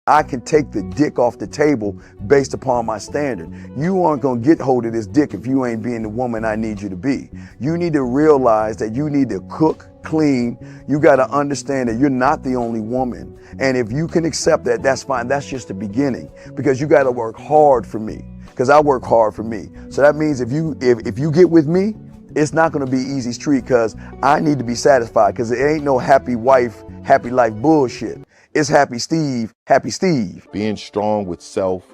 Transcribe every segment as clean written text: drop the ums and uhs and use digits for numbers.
I can take the dick off the table based upon my standard. You aren't gonna get hold of this dick if you ain't being the woman I need you to be. You need to realize that you need to cook, clean. You gotta understand that you're not the only woman. And if you can accept that, that's fine. That's just the beginning, because you gotta work hard for me, because I work hard for me. So that means if you get with me, it's not gonna be easy street, because I need to be satisfied, because it ain't no happy wife, happy life bullshit. It's happy Steve, happy Steve. Being strong with self,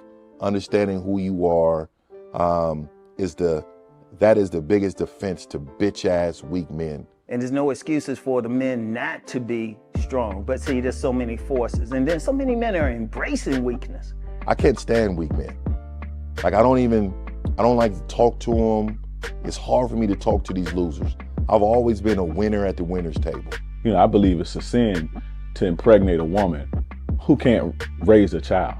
understanding who you are, that is the biggest defense to bitch ass weak men. And there's no excuses for the men not to be strong. But see, there's so many forces, and then so many men are embracing weakness. I can't stand weak men. Like I don't like to talk to them. It's hard for me to talk to these losers. I've always been a winner at the winner's table. You know, I believe it's a sin to impregnate a woman who can't raise a child,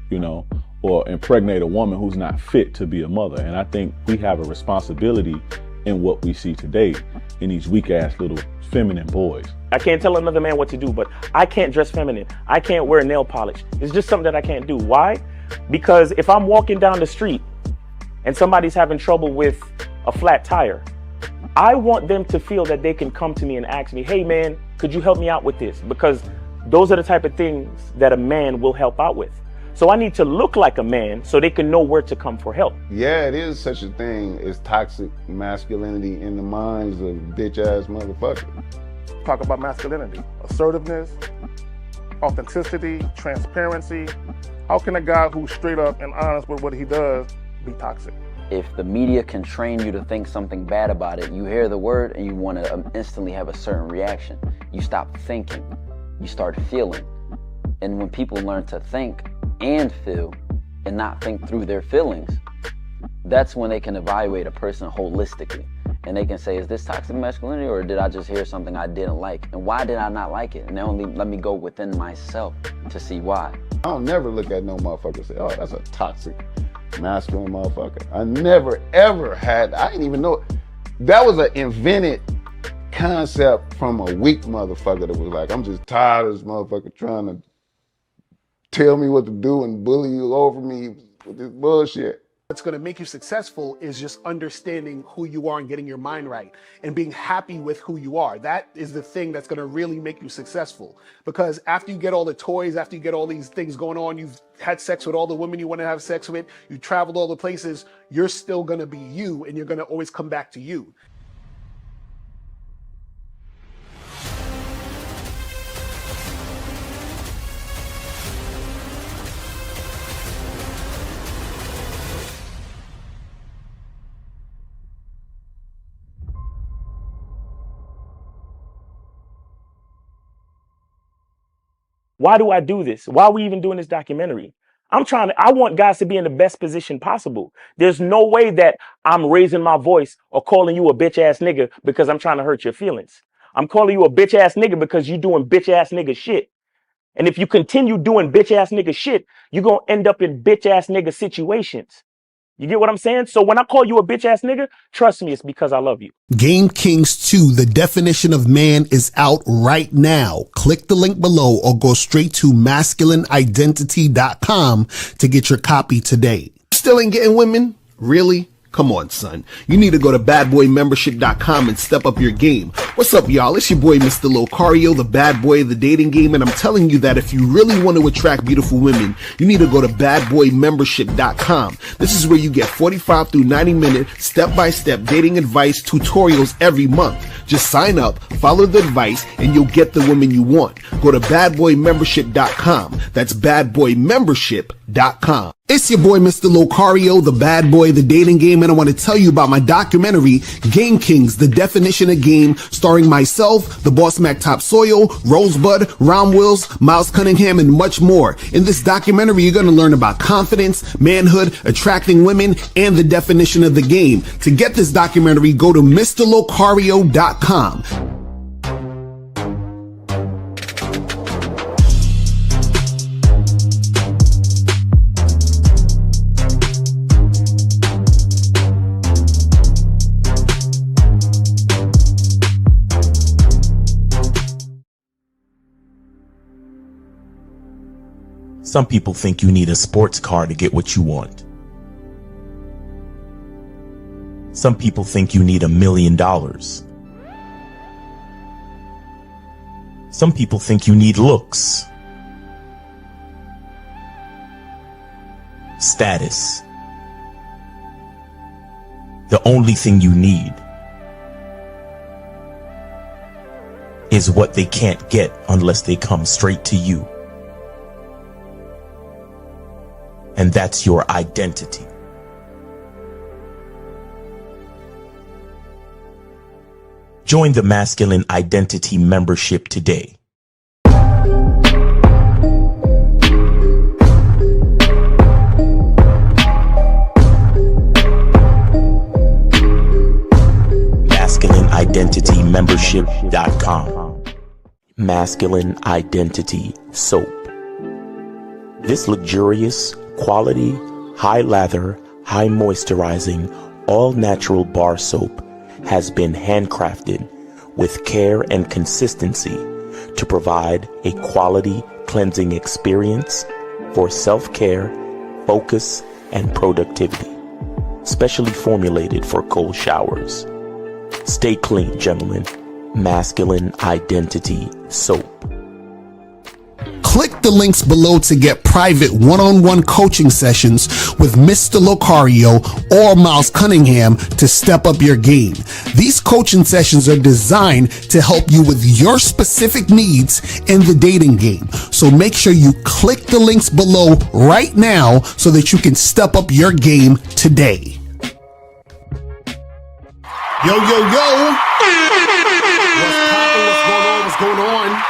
you know, or impregnate a woman who's not fit to be a mother. And I think we have a responsibility in what we see today in these weak ass little feminine boys. I can't tell another man what to do, but I can't dress feminine. I can't wear nail polish. It's just something that I can't do. Why? Because if I'm walking down the street and somebody's having trouble with a flat tire, I want them to feel that they can come to me and ask me, hey man, could you help me out with this? Because those are the type of things that a man will help out with. So I need to look like a man so they can know where to come for help. Yeah, it is such a thing as toxic masculinity in the minds of bitch ass motherfuckers. Talk about masculinity, assertiveness, authenticity, transparency. How can a guy who's straight up and honest with what he does be toxic? If the media can train you to think something bad about it, you hear the word and you want to instantly have a certain reaction. You stop thinking, you start feeling. And when people learn to think and feel and not think through their feelings, that's when they can evaluate a person holistically. And they can say, is this toxic masculinity, or did I just hear something I didn't like? And why did I not like it? And they only let me go within myself to see why. I don't never look at no motherfucker and say, oh, that's a toxic masculine motherfucker. I never ever had, I didn't even know, that was an invented concept from a weak motherfucker that was like, I'm just tired of this motherfucker trying to tell me what to do and bully you over me with this bullshit. What's going to make you successful is just understanding who you are and getting your mind right and being happy with who you are. That is the thing that's going to really make you successful. Because after you get all the toys, after you get all these things going on, you've had sex with all the women you want to have sex with, you traveled all the places, you're still going to be you, and you're going to always come back to you. Why do I do this? Why are we even doing this documentary? I want guys to be in the best position possible. There's no way that I'm raising my voice or calling you a bitch ass nigga because I'm trying to hurt your feelings. I'm calling you a bitch ass nigga because you're doing bitch ass nigga shit. And if you continue doing bitch ass nigga shit, you're going to end up in bitch ass nigga situations. You get what I'm saying? So when I call you a bitch ass nigga, trust me, it's because I love you. Game Kings 2, the definition of man, is out right now. Click the link below or go straight to masculineidentity.com to get your copy today. Still ain't getting women? Really? Come on, son. You need to go to badboymembership.com and step up your game. What's up, y'all? It's your boy, Mr. Locario, the bad boy of the dating game, and I'm telling you that if you really want to attract beautiful women, you need to go to badboymembership.com. This is where you get 45 through 90-minute step-by-step dating advice tutorials every month. Just sign up, follow the advice, and you'll get the woman you want. Go to badboymembership.com. That's badboymembership.com. It's your boy, Mr. Locario, the bad boy of the dating game, and I want to tell you about my documentary, Game Kings, the definition of game, starring myself, the Boss Mac Top Soil, Rosebud, Ron Wills, Miles Cunningham, and much more. In this documentary, you're going to learn about confidence, manhood, attracting women, and the definition of the game. To get this documentary, go to MrLocario.com. Some people think you need a sports car to get what you want. Some people think you need $1 million. Some people think you need looks, status. The only thing you need is what they can't get unless they come straight to you. And that's your identity. Join the Masculine Identity membership today. MasculineIdentityMembership.com. Masculine Identity Soap. This luxurious, quality, high lather, high moisturizing, all natural bar soap has been handcrafted with care and consistency to provide a quality cleansing experience for self-care, focus, and productivity. Specially formulated for cold showers. Stay clean, gentlemen. Masculine Identity Soap. Click the links below to get private one-on-one coaching sessions with Mr. Locario or Miles Cunningham to step up your game. These coaching sessions are designed to help you with your specific needs in the dating game. So make sure you click the links below right now so that you can step up your game today. Yo, yo, yo. What's poppin'? What's going on? What's going on?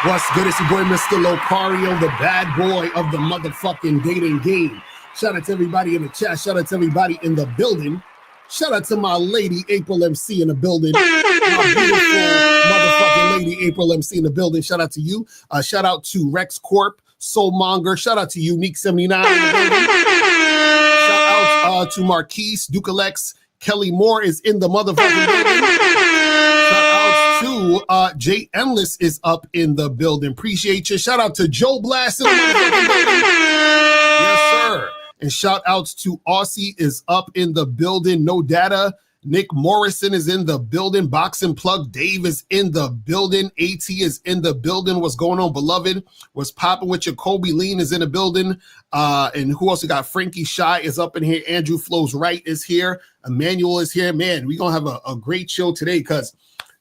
What's good? It's your boy, Mr. Locario, the bad boy of the motherfucking dating game. Shout out to everybody in the chat. Shout out to everybody in the building. Shout out to my lady, April MC in the building. My beautiful motherfucking lady, April MC in the building. Shout out to you. Shout out to Rex Corp, Soulmonger. Shout out to Unique 79 in the building. Shout out to Marquise, Ducalex. Kelly Moore is in the motherfucking building. Shout out to Jay Endless is up in the building. Appreciate you. Shout out to Joe Blast in the motherfucking building. Yes, sir. And shout outs to Aussie is up in the building. No Data. Nick Morrison is in the building. Boxing Plug Dave is in the building. AT is in the building. What's going on, beloved? What's popping with you? Kobe Lean is in the building. And who else we got? Frankie Shy is up in here. Andrew Flows Right is here. Emmanuel is here. Man, we're going to have a great show today because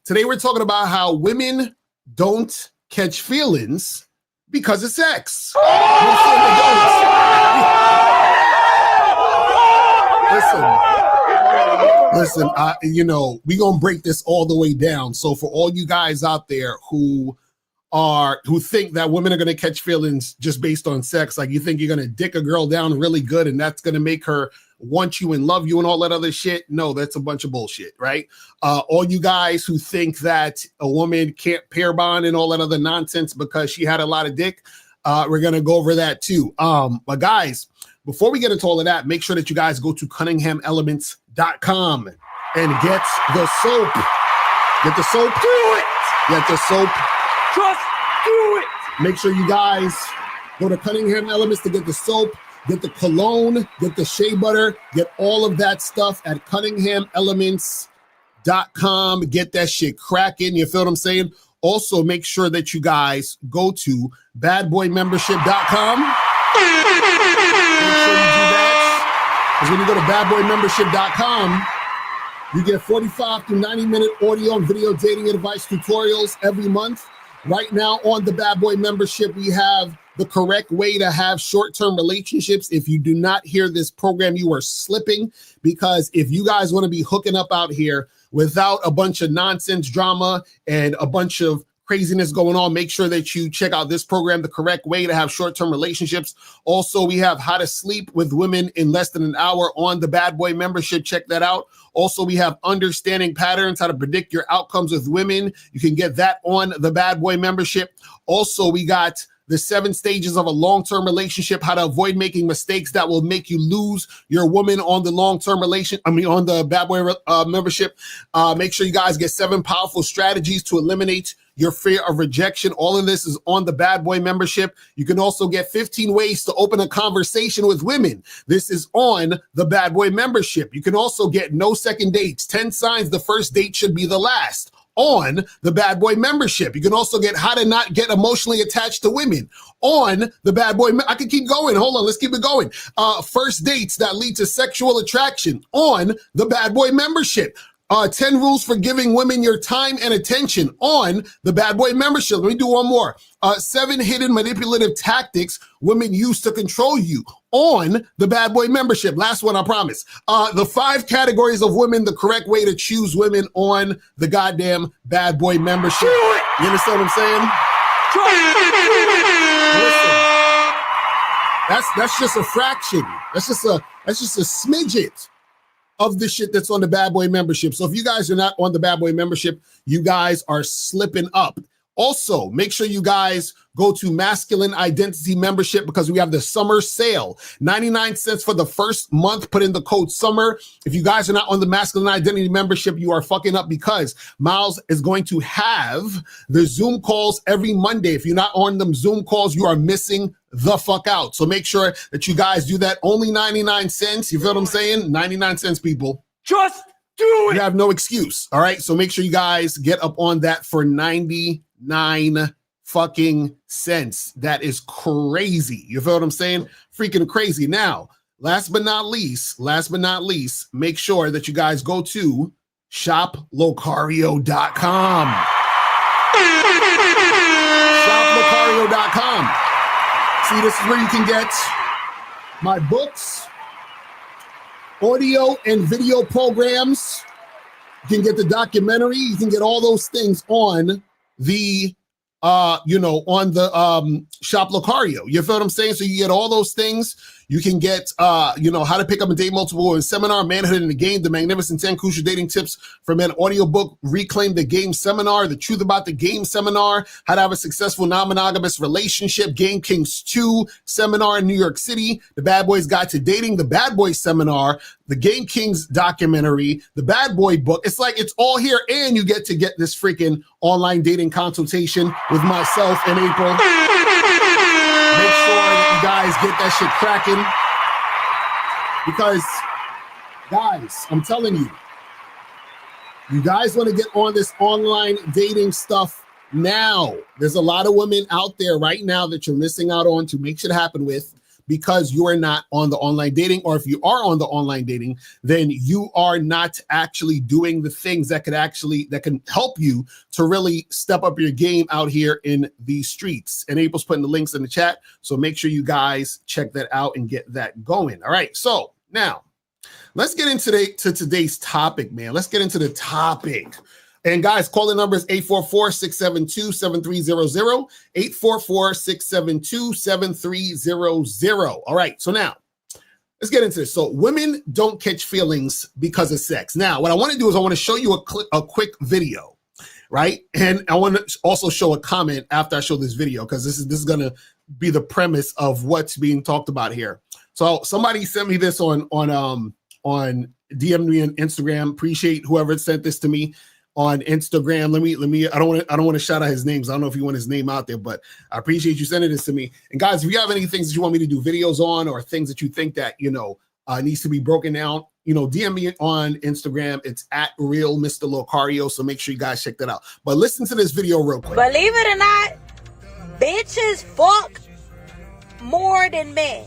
today we're talking about how women don't catch feelings because of sex. Listen, we're going to break this all the way down. So for all you guys out there who think that women are going to catch feelings just based on sex, like you think you're going to dick a girl down really good and that's going to make her want you and love you and all that other shit. No, that's a bunch of bullshit, right? All you guys who think that a woman can't pair bond and all that other nonsense because she had a lot of dick, we're going to go over that too. But guys, before we get into all of that, make sure that you guys go to CunninghamElements.com and get the soap. Get the soap. Do it. Get the soap. Just do it. Make sure you guys go to Cunningham Elements to get the soap, get the cologne, get the shea butter, get all of that stuff at CunninghamElements.com. Get that shit cracking. You feel what I'm saying? Also, make sure that you guys go to badboymembership.com. Make sure you do that. Because when you go to badboymembership.com, you get 45 to 90-minute audio and video dating advice tutorials every month. Right now on the Bad Boy membership, we have the correct way to have short-term relationships. If you do not hear this program, you are slipping, because if you guys want to be hooking up out here without a bunch of nonsense drama and a bunch of craziness going on, make sure that you check out this program, the correct way to have short-term relationships. Also, we have how to sleep with women in less than an hour on the Bad Boy membership. Check that out. Also, we have understanding patterns, how to predict your outcomes with women. You can get that on the Bad Boy membership. Also, we got the 7 stages of a long-term relationship, how to avoid making mistakes that will make you lose your woman on the long-term on the Bad Boy membership. Make sure you guys get 7 powerful strategies to eliminate your fear of rejection. All of this is on the Bad Boy membership. You can also get 15 ways to open a conversation with women. This is on the Bad Boy membership. You can also get no second dates, 10 signs the first date should be the last, on the Bad Boy membership. You can also get how to not get emotionally attached to women on the Bad Boy. I can keep going. Hold on. Let's keep it going. First dates that lead to sexual attraction on the Bad Boy membership. 10 rules for giving women your time and attention on the Bad Boy membership. Let me do one more. 7 hidden manipulative tactics women use to control you on the Bad Boy membership. Last one, I promise. The 5 categories of women, the correct way to choose women on the goddamn Bad Boy membership. You understand what I'm saying? Listen, that's just a fraction. That's just a smidget of the shit that's on the Bad Boy membership. So if you guys are not on the Bad Boy membership, you guys are slipping up. Also, make sure you guys go to Masculine Identity membership because we have the summer sale. 99 cents for the first month. Put in the code SUMMER. If you guys are not on the Masculine Identity membership, you are fucking up because Miles is going to have the Zoom calls every Monday. If you're not on them Zoom calls, you are missing the fuck out. So make sure that you guys do that. Only 99 cents. You feel what I'm saying? 99 cents, people. Just do it. You have no excuse. All right. So make sure you guys get up on that for 99 fucking cents. That is crazy. You feel what I'm saying? Freaking crazy. Now, last but not least, make sure that you guys go to shoplocario.com. Shoplocario.com. See, this is where you can get my books, audio and video programs. You can get the documentary. You can get all those things on the on the Shop Locario. You feel what I'm saying? So you get all those things. You can get how to pick up and date multiple women seminar, Manhood in the Game, the Magnificent 10 Crucial Dating Tips for Men audiobook, Reclaim the Game seminar, The Truth About the Game seminar, How to Have a Successful Non-Monogamous Relationship, Game Kings 2 seminar in New York City, The Bad Boys Guide to Dating, The Bad Boys seminar, the Game Kings documentary, the Bad Boy book. It's like it's all here, and you get to get this freaking online dating consultation with myself and April. Make sure that you guys get that shit cracking because, guys, I'm telling you, you guys want to get on this online dating stuff now. There's a lot of women out there right now that you're missing out on to make shit happen with because you are not on the online dating, or if you are on the online dating, then you are not actually doing the things that can help you to really step up your game out here in the streets. And April's putting the links in the chat, so make sure you guys check that out and get that going. All right, so now let's get into today's topic, man. Let's get into the topic. And guys, call the number is 844-672-7300, 844-672-7300. All right, so now let's get into this. So women don't catch feelings because of sex. Now, what I want to do is I want to show you a quick video, right? And I want to also show a comment after I show this video because this is going to be the premise of what's being talked about here. So somebody sent me this on DM me on Instagram. Appreciate whoever sent this to me on Instagram. Let me I don't want to shout out his names. I don't know if you want his name out there, but I appreciate you sending this to me. And guys, if you have any things that you want me to do videos on or things that you think that needs to be broken down, DM me on Instagram. It's at Real Mr. Locario. So make sure you guys check that out. But listen to this video real quick. Believe it or not, bitches fuck more than men.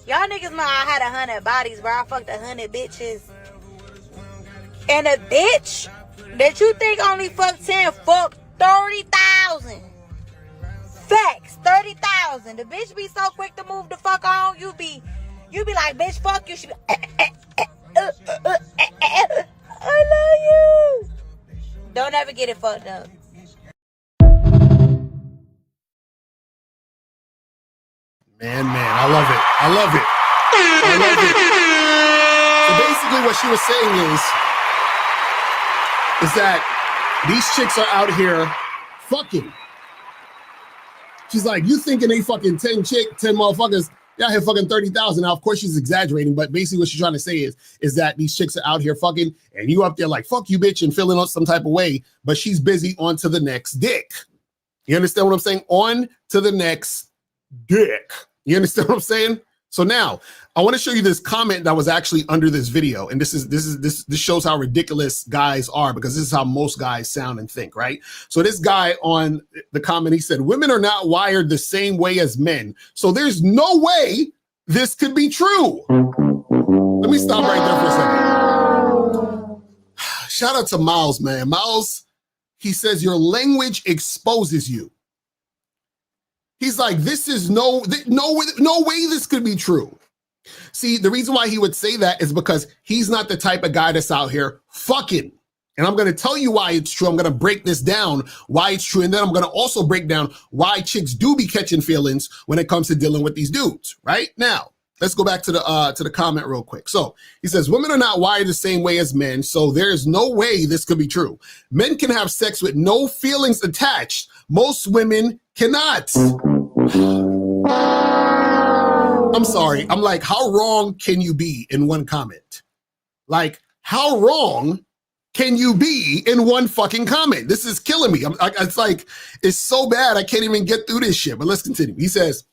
Y'all niggas know I had 100 bodies, bro. I fucked 100 bitches. And a bitch that you think only fuck 10, fuck 30,000. Facts, 30,000. The bitch be so quick to move the fuck on. You be like, bitch, fuck you. She be, I love you. Don't ever get it fucked up. Man, I love it. So basically what she was saying is that these chicks are out here fucking. She's like, you thinking they fucking 10 motherfuckers, y'all here fucking 30,000. Now, of course, she's exaggerating, but basically what she's trying to say is that these chicks are out here fucking, and you up there like, fuck you, bitch, and feeling some type of way, but she's busy on to the next dick. You understand what I'm saying? On to the next dick. You understand what I'm saying? So now I want to show you this comment that was actually under this video. And this shows how ridiculous guys are, because this is how most guys sound and think, right? So this guy on the comment, he said, women are not wired the same way as men. So there's no way this could be true. Let me stop right there for a second. Shout out to Miles, man. Miles, he says, your language exposes you. He's like, this is no way this could be true. See, the reason why he would say that is because he's not the type of guy that's out here fucking. And I'm going to tell you why it's true. I'm going to break this down, why it's true. And then I'm going to also break down why chicks do be catching feelings when it comes to dealing with these dudes. Right now, let's go back to the comment real quick. So he says, women are not wired the same way as men. So there's no way this could be true. Men can have sex with no feelings attached. Most women cannot. I'm sorry. I'm like, how wrong can you be in one comment? Like, how wrong can you be in one fucking comment? This is killing me. It's like, it's so bad I can't even get through this shit. But let's continue. He says,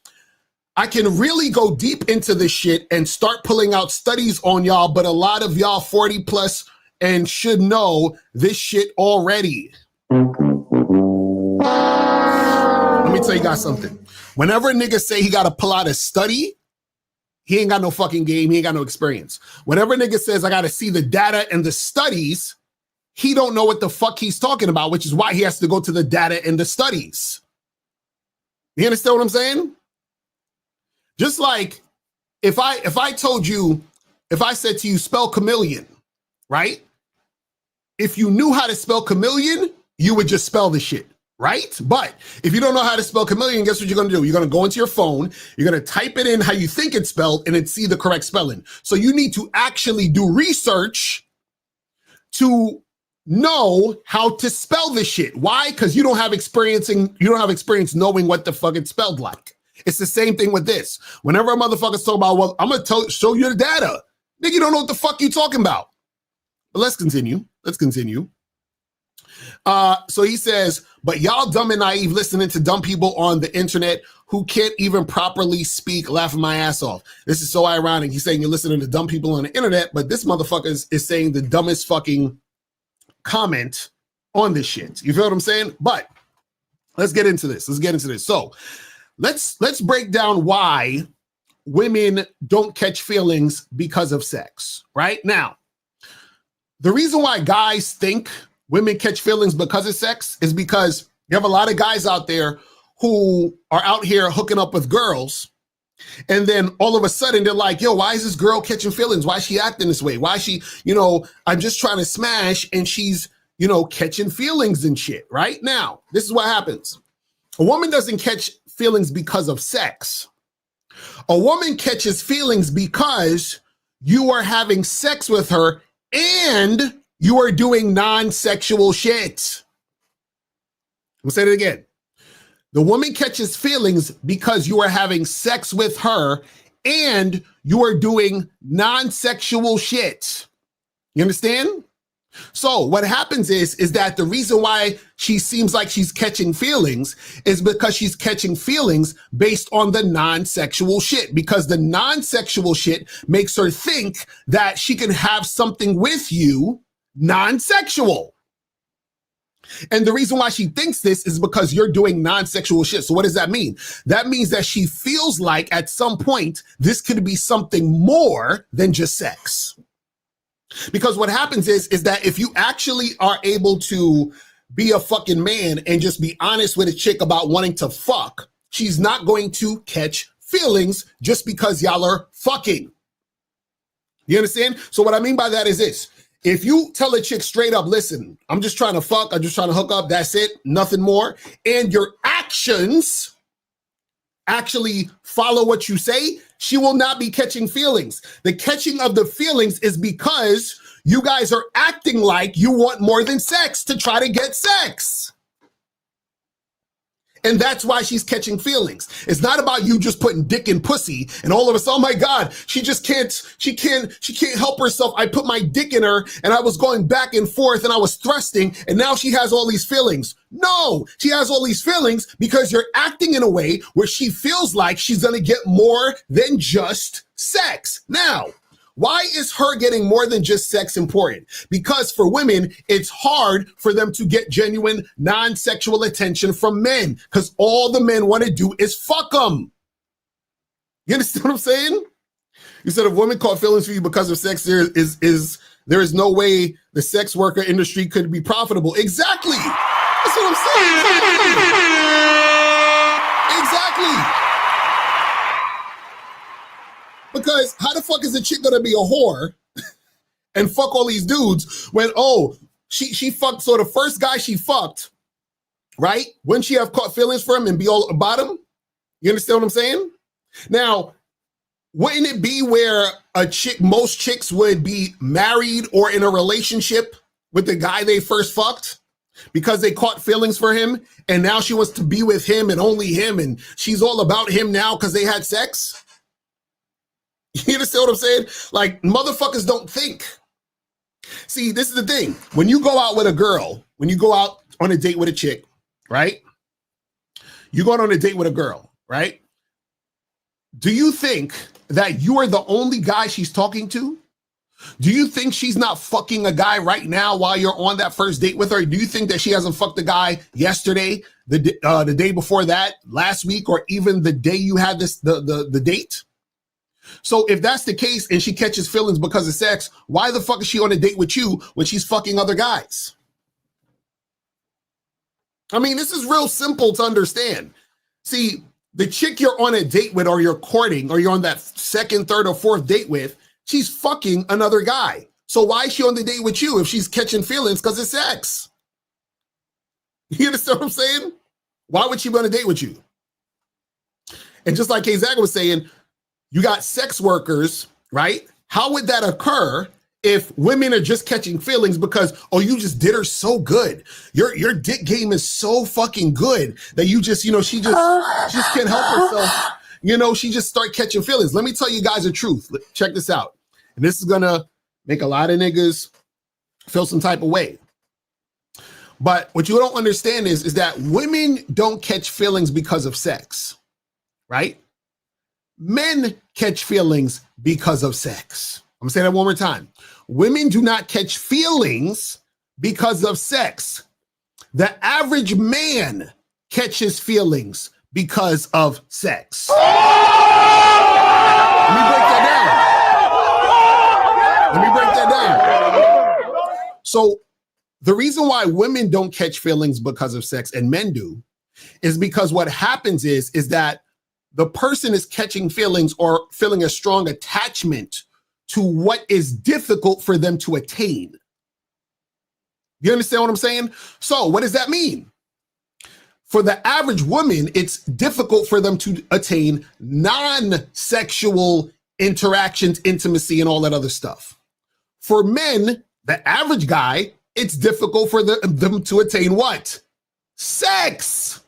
I can really go deep into this shit and start pulling out studies on y'all, but a lot of y'all 40 plus and should know this shit already. Let me tell you guys something. Whenever a nigga say he got to pull out a study, he ain't got no fucking game. He ain't got no experience. Whenever a nigga says I got to see the data and the studies, he don't know what the fuck he's talking about, which is why he has to go to the data and the studies. You understand what I'm saying? Just like if I told you, if I said to you, spell chameleon, right? If you knew how to spell chameleon, you would just spell the shit. Right? But if you don't know how to spell chameleon, guess what you're going to do? You're going to go into your phone, you're going to type it in how you think it's spelled, and then see the correct spelling. So you need to actually do research to know how to spell this shit. Why? Because you don't have experience knowing what the fuck it's spelled like. It's the same thing with this. Whenever a motherfucker's talking about, well, I'm going to show you the data. Nigga, you don't know what the fuck you talking about. But let's continue. So he says, but y'all dumb and naive listening to dumb people on the internet who can't even properly speak, laughing my ass off. This is so ironic. He's saying you're listening to dumb people on the internet, but this motherfucker is saying the dumbest fucking comment on this shit. You feel what I'm saying? But let's get into this. So let's break down why women don't catch feelings because of sex. Right now, the reason why guys think women catch feelings because of sex is because you have a lot of guys out there who are out here hooking up with girls. And then all of a sudden they're like, yo, why is this girl catching feelings? Why is she acting this way? Why is she, I'm just trying to smash and she's, catching feelings and shit. Right now, this is what happens. A woman doesn't catch feelings because of sex. A woman catches feelings because you are having sex with her and you are doing non-sexual shit. I'm gonna say it again. The woman catches feelings because you are having sex with her and you are doing non-sexual shit. You understand? So what happens is that the reason why she seems like she's catching feelings is because she's catching feelings based on the non-sexual shit, because the non-sexual shit makes her think that she can have something with you non-sexual. And the reason why she thinks this is because you're doing non-sexual shit. So what does that mean? That means that she feels like at some point this could be something more than just sex. Because what happens is that if you actually are able to be a fucking man and just be honest with a chick about wanting to fuck, she's not going to catch feelings just because y'all are fucking. You understand? So what I mean by that is this. If you tell a chick straight up, listen, I'm just trying to fuck, I'm just trying to hook up, that's it, nothing more, and your actions actually follow what you say, she will not be catching feelings. The catching of the feelings is because you guys are acting like you want more than sex to try to get sex. And that's why she's catching feelings. It's not about you just putting dick in pussy and all of us, oh my God, she can't help herself. I put my dick in her and I was going back and forth and I was thrusting and now she has all these feelings. No, she has all these feelings because you're acting in a way where she feels like she's gonna get more than just sex. Now, why is her getting more than just sex important? Because for women, it's hard for them to get genuine non-sexual attention from men because all the men want to do is fuck them. You understand what I'm saying? You said if women caught feelings for you because of sex, there is no way the sex worker industry could be profitable. Exactly. That's what I'm saying. Exactly. Because how the fuck is a chick gonna be a whore and fuck all these dudes when, she fucked, so the first guy she fucked, right? Wouldn't she have caught feelings for him and be all about him? You understand what I'm saying? Now, wouldn't it be where most chicks would be married or in a relationship with the guy they first fucked because they caught feelings for him and now she wants to be with him and only him and she's all about him now because they had sex? You understand what I'm saying? Like, motherfuckers don't think. See, this is the thing. When you go out with a girl, when you go out on a date with a chick, right? You go out on a date with a girl, right? Do you think that you are the only guy she's talking to? Do you think she's not fucking a guy right now while you're on that first date with her? Do you think that she hasn't fucked a guy yesterday, the day before that, last week, or even the day you had the date? So if that's the case and she catches feelings because of sex, why the fuck is she on a date with you when she's fucking other guys? I mean, this is real simple to understand. See, the chick you're on a date with or you're courting or you're on that second, third, or fourth date with, she's fucking another guy. So why is she on the date with you if she's catching feelings because of sex? You understand what I'm saying? Why would she be on a date with you? And just like K-Zag was saying, you got sex workers, right? How would that occur if women are just catching feelings because, you just did her so good. Your dick game is so fucking good that you just, she just can't help herself. She just start catching feelings. Let me tell you guys the truth. Check this out. And this is gonna make a lot of niggas feel some type of way. But what you don't understand is that women don't catch feelings because of sex, right? Men catch feelings because of sex. I'm gonna say that one more time. Women do not catch feelings because of sex. The average man catches feelings because of sex. Let me break that down. So the reason why women don't catch feelings because of sex and men do is because what happens is that the person is catching feelings or feeling a strong attachment to what is difficult for them to attain. You understand what I'm saying? So what does that mean? For the average woman, it's difficult for them to attain non-sexual interactions, intimacy, and all that other stuff. For men, the average guy, it's difficult for them to attain what? Sex.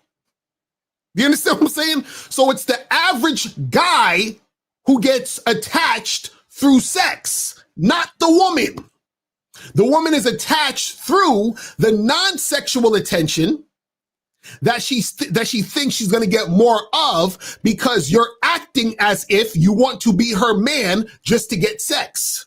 You understand what I'm saying? So it's the average guy who gets attached through sex, not the woman. The woman is attached through the non-sexual attention that she thinks she's going to get more of because you're acting as if you want to be her man just to get sex.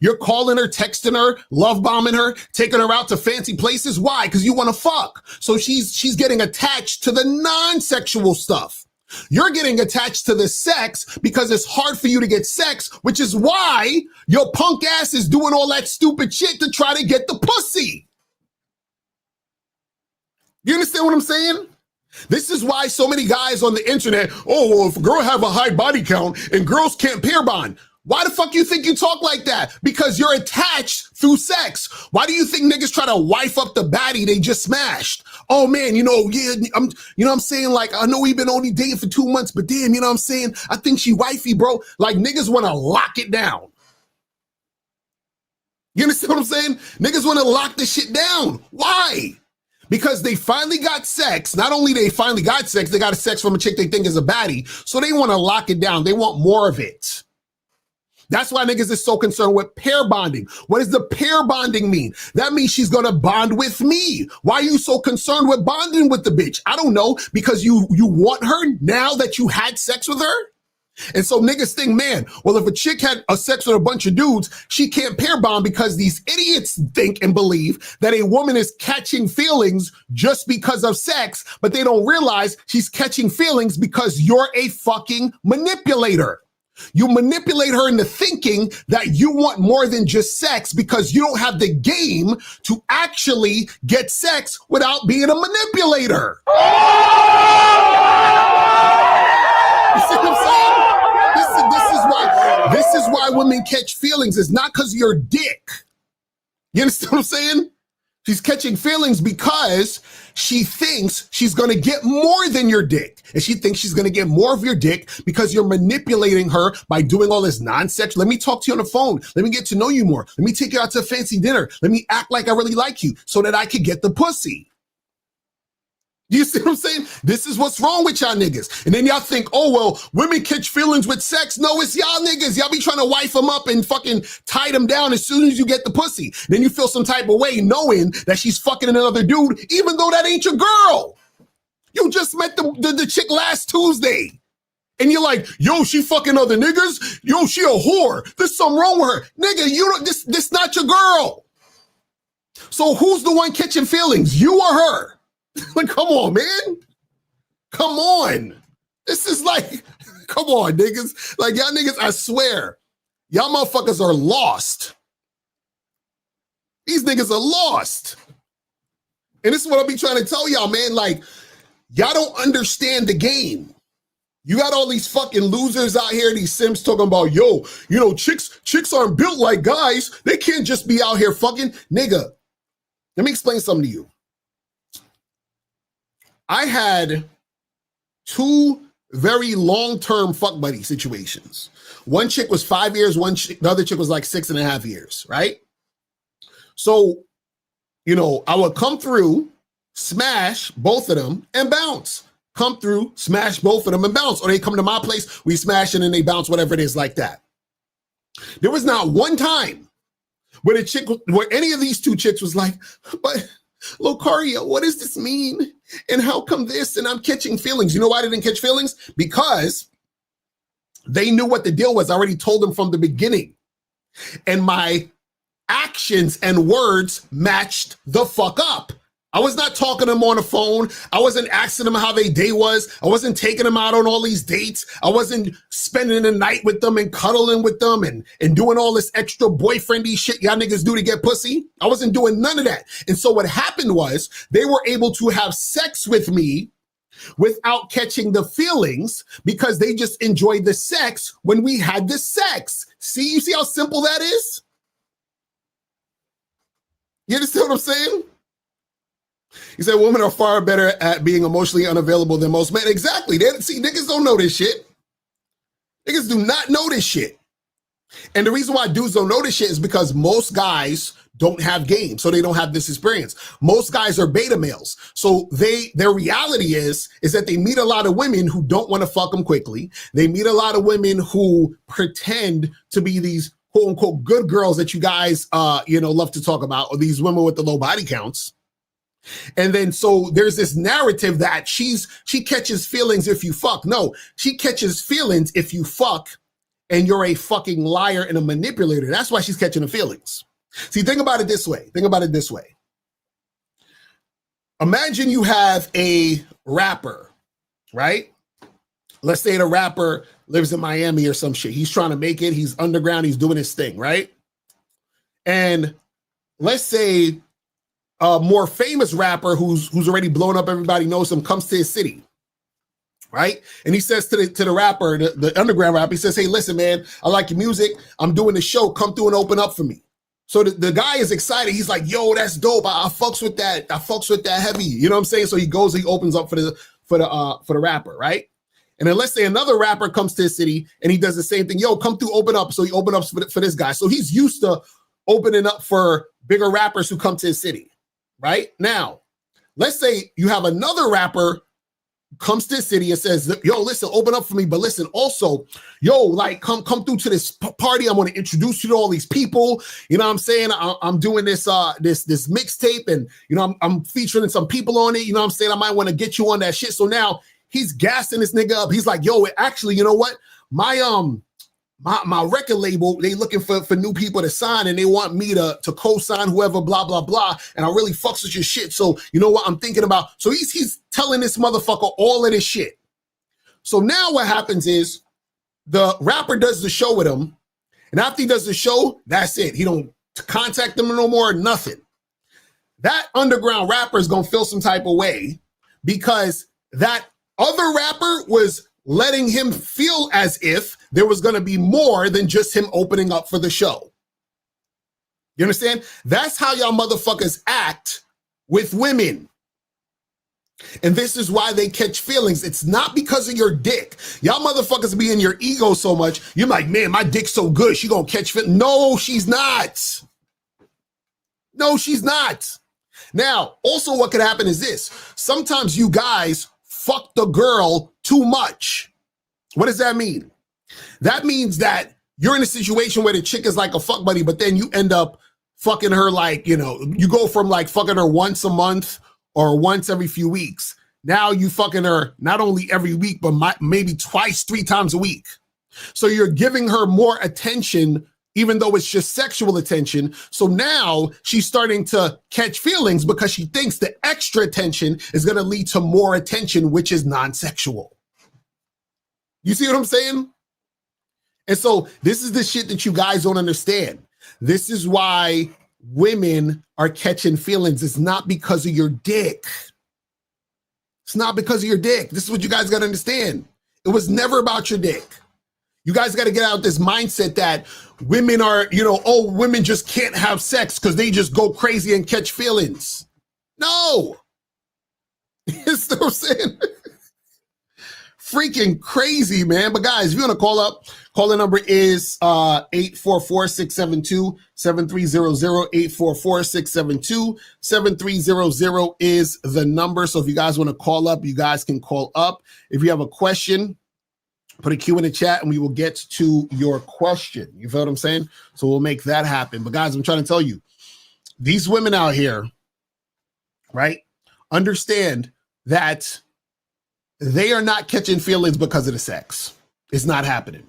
You're calling her, texting her, love bombing her, taking her out to fancy places. Why? Because you want to fuck. So she's getting attached to the non-sexual stuff. You're getting attached to the sex because it's hard for you to get sex, which is why your punk ass is doing all that stupid shit to try to get the pussy. You understand what I'm saying? This is why so many guys on the internet, if a girl have a high body count and girls can't pair bond. Why the fuck you think you talk like that? Because you're attached through sex. Why do you think niggas try to wife up the baddie they just smashed? Oh man, I'm saying, like, I know we've been only dating for 2 months, but damn, I'm saying, I think she wifey, bro. Like, niggas want to lock it down. You understand what I'm saying? Niggas want to lock this shit down. Why? because they finally got sex. Not only they finally got sex, they got sex from a chick they think is a baddie. So they want to lock it down. They want more of it. That's why niggas is so concerned with pair bonding. What does the pair bonding mean? That means she's gonna bond with me. Why are you so concerned with bonding with the bitch? I don't know, because you want her now that you had sex with her? And so niggas think, man, well, if a chick had a sex with a bunch of dudes, she can't pair bond because these idiots think and believe that a woman is catching feelings just because of sex, but they don't realize she's catching feelings because you're a fucking manipulator. You manipulate her into thinking that you want more than just sex because you don't have the game to actually get sex without being a manipulator. You see what I'm saying? This is why women catch feelings. It's not because of your dick. You understand what I'm saying? She's catching feelings because she thinks she's going to get more than your dick. And she thinks she's going to get more of your dick because you're manipulating her by doing all this nonsense. Let me talk to you on the phone. Let me get to know you more. Let me take you out to a fancy dinner. Let me act like I really like you so that I could get the pussy. You see what I'm saying? This is what's wrong with y'all niggas. And then y'all think, oh, well, women catch feelings with sex. No, it's y'all niggas. Y'all be trying to wife them up and fucking tie them down as soon as you get the pussy. Then you feel some type of way knowing that she's fucking another dude, even though that ain't your girl. You just met the chick last Tuesday. And you're like, yo, she fucking other niggas? Yo, she a whore. There's something wrong with her. Nigga, this not your girl. So who's the one catching feelings? You or her? Like, come on, man. Come on. This is like, come on, niggas. Like, y'all niggas, I swear, y'all motherfuckers are lost. These niggas are lost. And this is what I'll be trying to tell y'all, man. Like, y'all don't understand the game. You got all these fucking losers out here, these simps talking about, yo, you know, chicks aren't built like guys. They can't just be out here fucking. Nigga, let me explain something to you. I had two very long-term fuck buddy situations. One chick was 5 years, the other chick was like 6.5 years, right? So, you know, I would come through, smash both of them, and bounce. Come through, smash both of them, and bounce. Or they come to my place, we smash and then they bounce, whatever it is, like that. There was not one time where any of these two chicks was like, but Locario, what does this mean? And how come this? And I'm catching feelings. You know why they didn't catch feelings? Because they knew what the deal was. I already told them from the beginning. And my actions and words matched the fuck up. I was not talking to them on the phone. I wasn't asking them how their day was. I wasn't taking them out on all these dates. I wasn't spending the night with them and cuddling with them and doing all this extra boyfriendy shit y'all niggas do to get pussy. I wasn't doing none of that. And so what happened was they were able to have sex with me without catching the feelings because they just enjoyed the sex when we had the sex. See, you see how simple that is? You understand what I'm saying? He said women are far better at being emotionally unavailable than most men. Exactly. Niggas don't know this shit. Niggas do not know this shit. And the reason why dudes don't know this shit is because most guys don't have game, so they don't have this experience. Most guys are beta males. So their reality is that they meet a lot of women who don't want to fuck them quickly. They meet a lot of women who pretend to be these quote unquote good girls that you guys love to talk about, or these women with the low body counts. And then so there's this narrative that she catches feelings if you fuck. No, she catches feelings if you fuck and you're a fucking liar and a manipulator. That's why she's catching the feelings. See, think about it this way. Imagine you have a rapper, right? Let's say the rapper lives in Miami or some shit. He's trying to make it. He's underground. He's doing his thing, right? And let's say a more famous rapper who's already blown up, everybody knows him, comes to his city, right? And he says to the rapper, the underground rapper, he says, hey, listen, man, I like your music. I'm doing the show. Come through and open up for me. So the guy is excited. He's like, yo, that's dope. I fucks with that. I fucks with that heavy. You know what I'm saying? So he goes, he opens up for the rapper, right? And then let's say another rapper comes to his city and he does the same thing. Yo, come through, open up. So he opens up for this guy. So he's used to opening up for bigger rappers who come to his city. Right now, let's say you have another rapper comes to the city and says, yo, listen, open up for me. But listen, also, yo, like, come through to this party. I want to introduce you to all these people. You know what I'm saying? I'm doing this mixtape, and, you know, I'm featuring some people on it. You know what I'm saying? I might want to get you on that shit. So now he's gassing this nigga up. He's like, yo, actually, you know what? My record label, they looking for new people to sign, and they want me to co-sign whoever, blah, blah, blah. And I really fucks with your shit. So you know what I'm thinking about? So he's telling this motherfucker all of this shit. So now what happens is the rapper does the show with him. And after he does the show, that's it. He don't contact them no more, nothing. That underground rapper is going to feel some type of way because that other rapper was letting him feel as if there was going to be more than just him opening up for the show. You understand? That's how y'all motherfuckers act with women. And this is why they catch feelings. It's not because of your dick. Y'all motherfuckers be in your ego so much. You're like, man, my dick's so good. She gonna catch feelings. No, she's not. No, she's not. Now, also what could happen is this. Sometimes you guys fuck the girl too much. What does that mean? That means that you're in a situation where the chick is like a fuck buddy, but then you end up fucking her like, you know, you go from like fucking her once a month or once every few weeks. Now you fucking her not only every week, but maybe twice, 3 times a week. So you're giving her more attention, even though it's just sexual attention. So now she's starting to catch feelings because she thinks the extra attention is going to lead to more attention, which is non-sexual. You see what I'm saying? And so this is the shit that you guys don't understand. This is why women are catching feelings. It's not because of your dick. It's not because of your dick. This is what you guys got to understand. It was never about your dick. You guys got to get out this mindset that women are, you know, oh, women just can't have sex because they just go crazy and catch feelings. No. You know what I'm saying? Freaking crazy, man. But guys, if you want to call up, call number is 844-672-7300, 844-672-7300 is the number. So if you guys want to call up, you guys can call up. If you have a question, put a Q in the chat and we will get to your question. You feel what I'm saying? So we'll make that happen. But guys, I'm trying to tell you, these women out here, right, understand that they are not catching feelings because of the sex. It's not happening.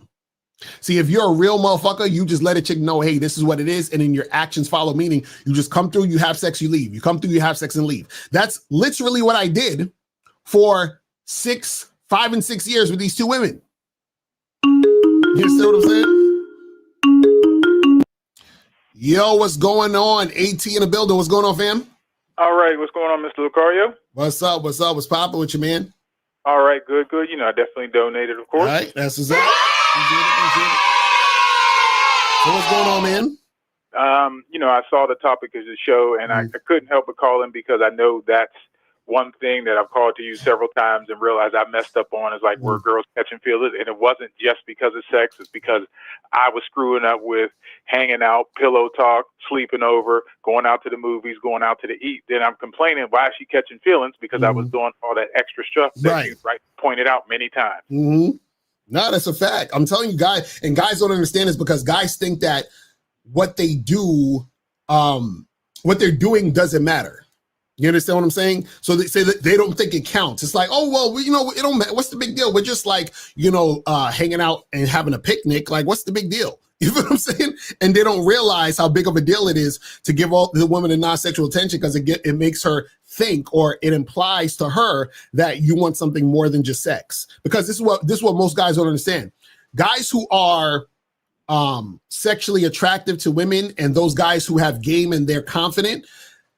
See, if you're a real motherfucker, you just let a chick know, hey, this is what it is. And then your actions follow, meaning you just come through, you have sex, you leave. You come through, you have sex and leave. That's literally what I did for 5 and 6 years with these 2 women. You see what I'm saying? Yo, what's going on? AT in the building. What's going on, fam? All right. What's going on, Mr. Locario? What's up? What's up? What's popping with you, man? All right. Good, good. You know, I definitely donated, of course. All right. That's what's up. Appreciate it. So what's going on, man? You know, I saw the topic of the show, and I couldn't help but call in because I know that's one thing that I've called to you several times and realized I messed up on is like where girls catching feelings. And it wasn't just because of sex. It's because I was screwing up with hanging out, pillow talk, sleeping over, going out to the movies, going out to the eat. Then I'm complaining, why is she catching feelings? Because I was doing all that extra stuff that you pointed out many times. No, that's a fact. I'm telling you, guys, and guys don't understand this because guys think that what they do, what they're doing doesn't matter. You understand what I'm saying? So they say that they don't think it counts. It's like, oh, well, you know, it don't matter. What's the big deal? We're just like, you know, hanging out and having a picnic. Like, what's the big deal? You know what I'm saying? And they don't realize how big of a deal it is to give all the woman a non-sexual attention because it makes her think, or it implies to her that you want something more than just sex. Because this is what most guys don't understand. Guys who are sexually attractive to women and those guys who have game and they're confident,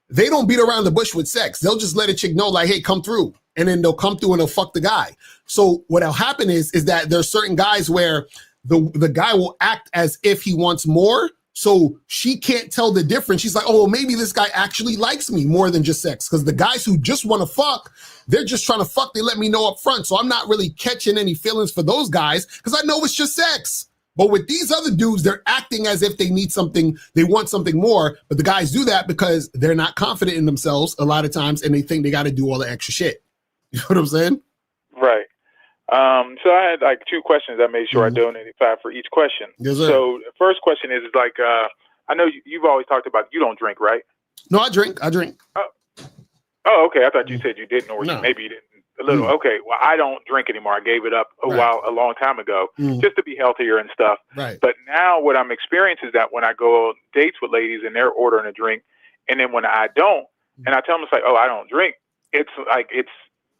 they don't beat around the bush with sex. They'll just let a chick know, like, hey, come through. And then they'll come through and they'll fuck the guy. So what'll happen is that there's certain guys where the guy will act as if he wants more. So she can't tell the difference. She's like, oh, well, maybe this guy actually likes me more than just sex. Because the guys who just want to fuck, they're just trying to fuck. They let me know up front. So I'm not really catching any feelings for those guys because I know it's just sex. But with these other dudes, they're acting as if they need something, they want something more. But the guys do that because they're not confident in themselves a lot of times, and they think they got to do all the extra shit. You know what I'm saying? Right. So I had like 2 questions. I made sure I donated 5 for each question. Yes, sir. So the first question is like, I know you've always talked about you don't drink, right? No, I drink. Oh, okay. I thought you said you didn't, or No. maybe you didn't. A little. Okay. Well, I don't drink anymore. I gave it up a long time ago, just to be healthier and stuff. Right. But now what I'm experiencing is that when I go on dates with ladies and they're ordering a drink, and then when I don't, and I tell them it's like, oh, I don't drink. It's like it's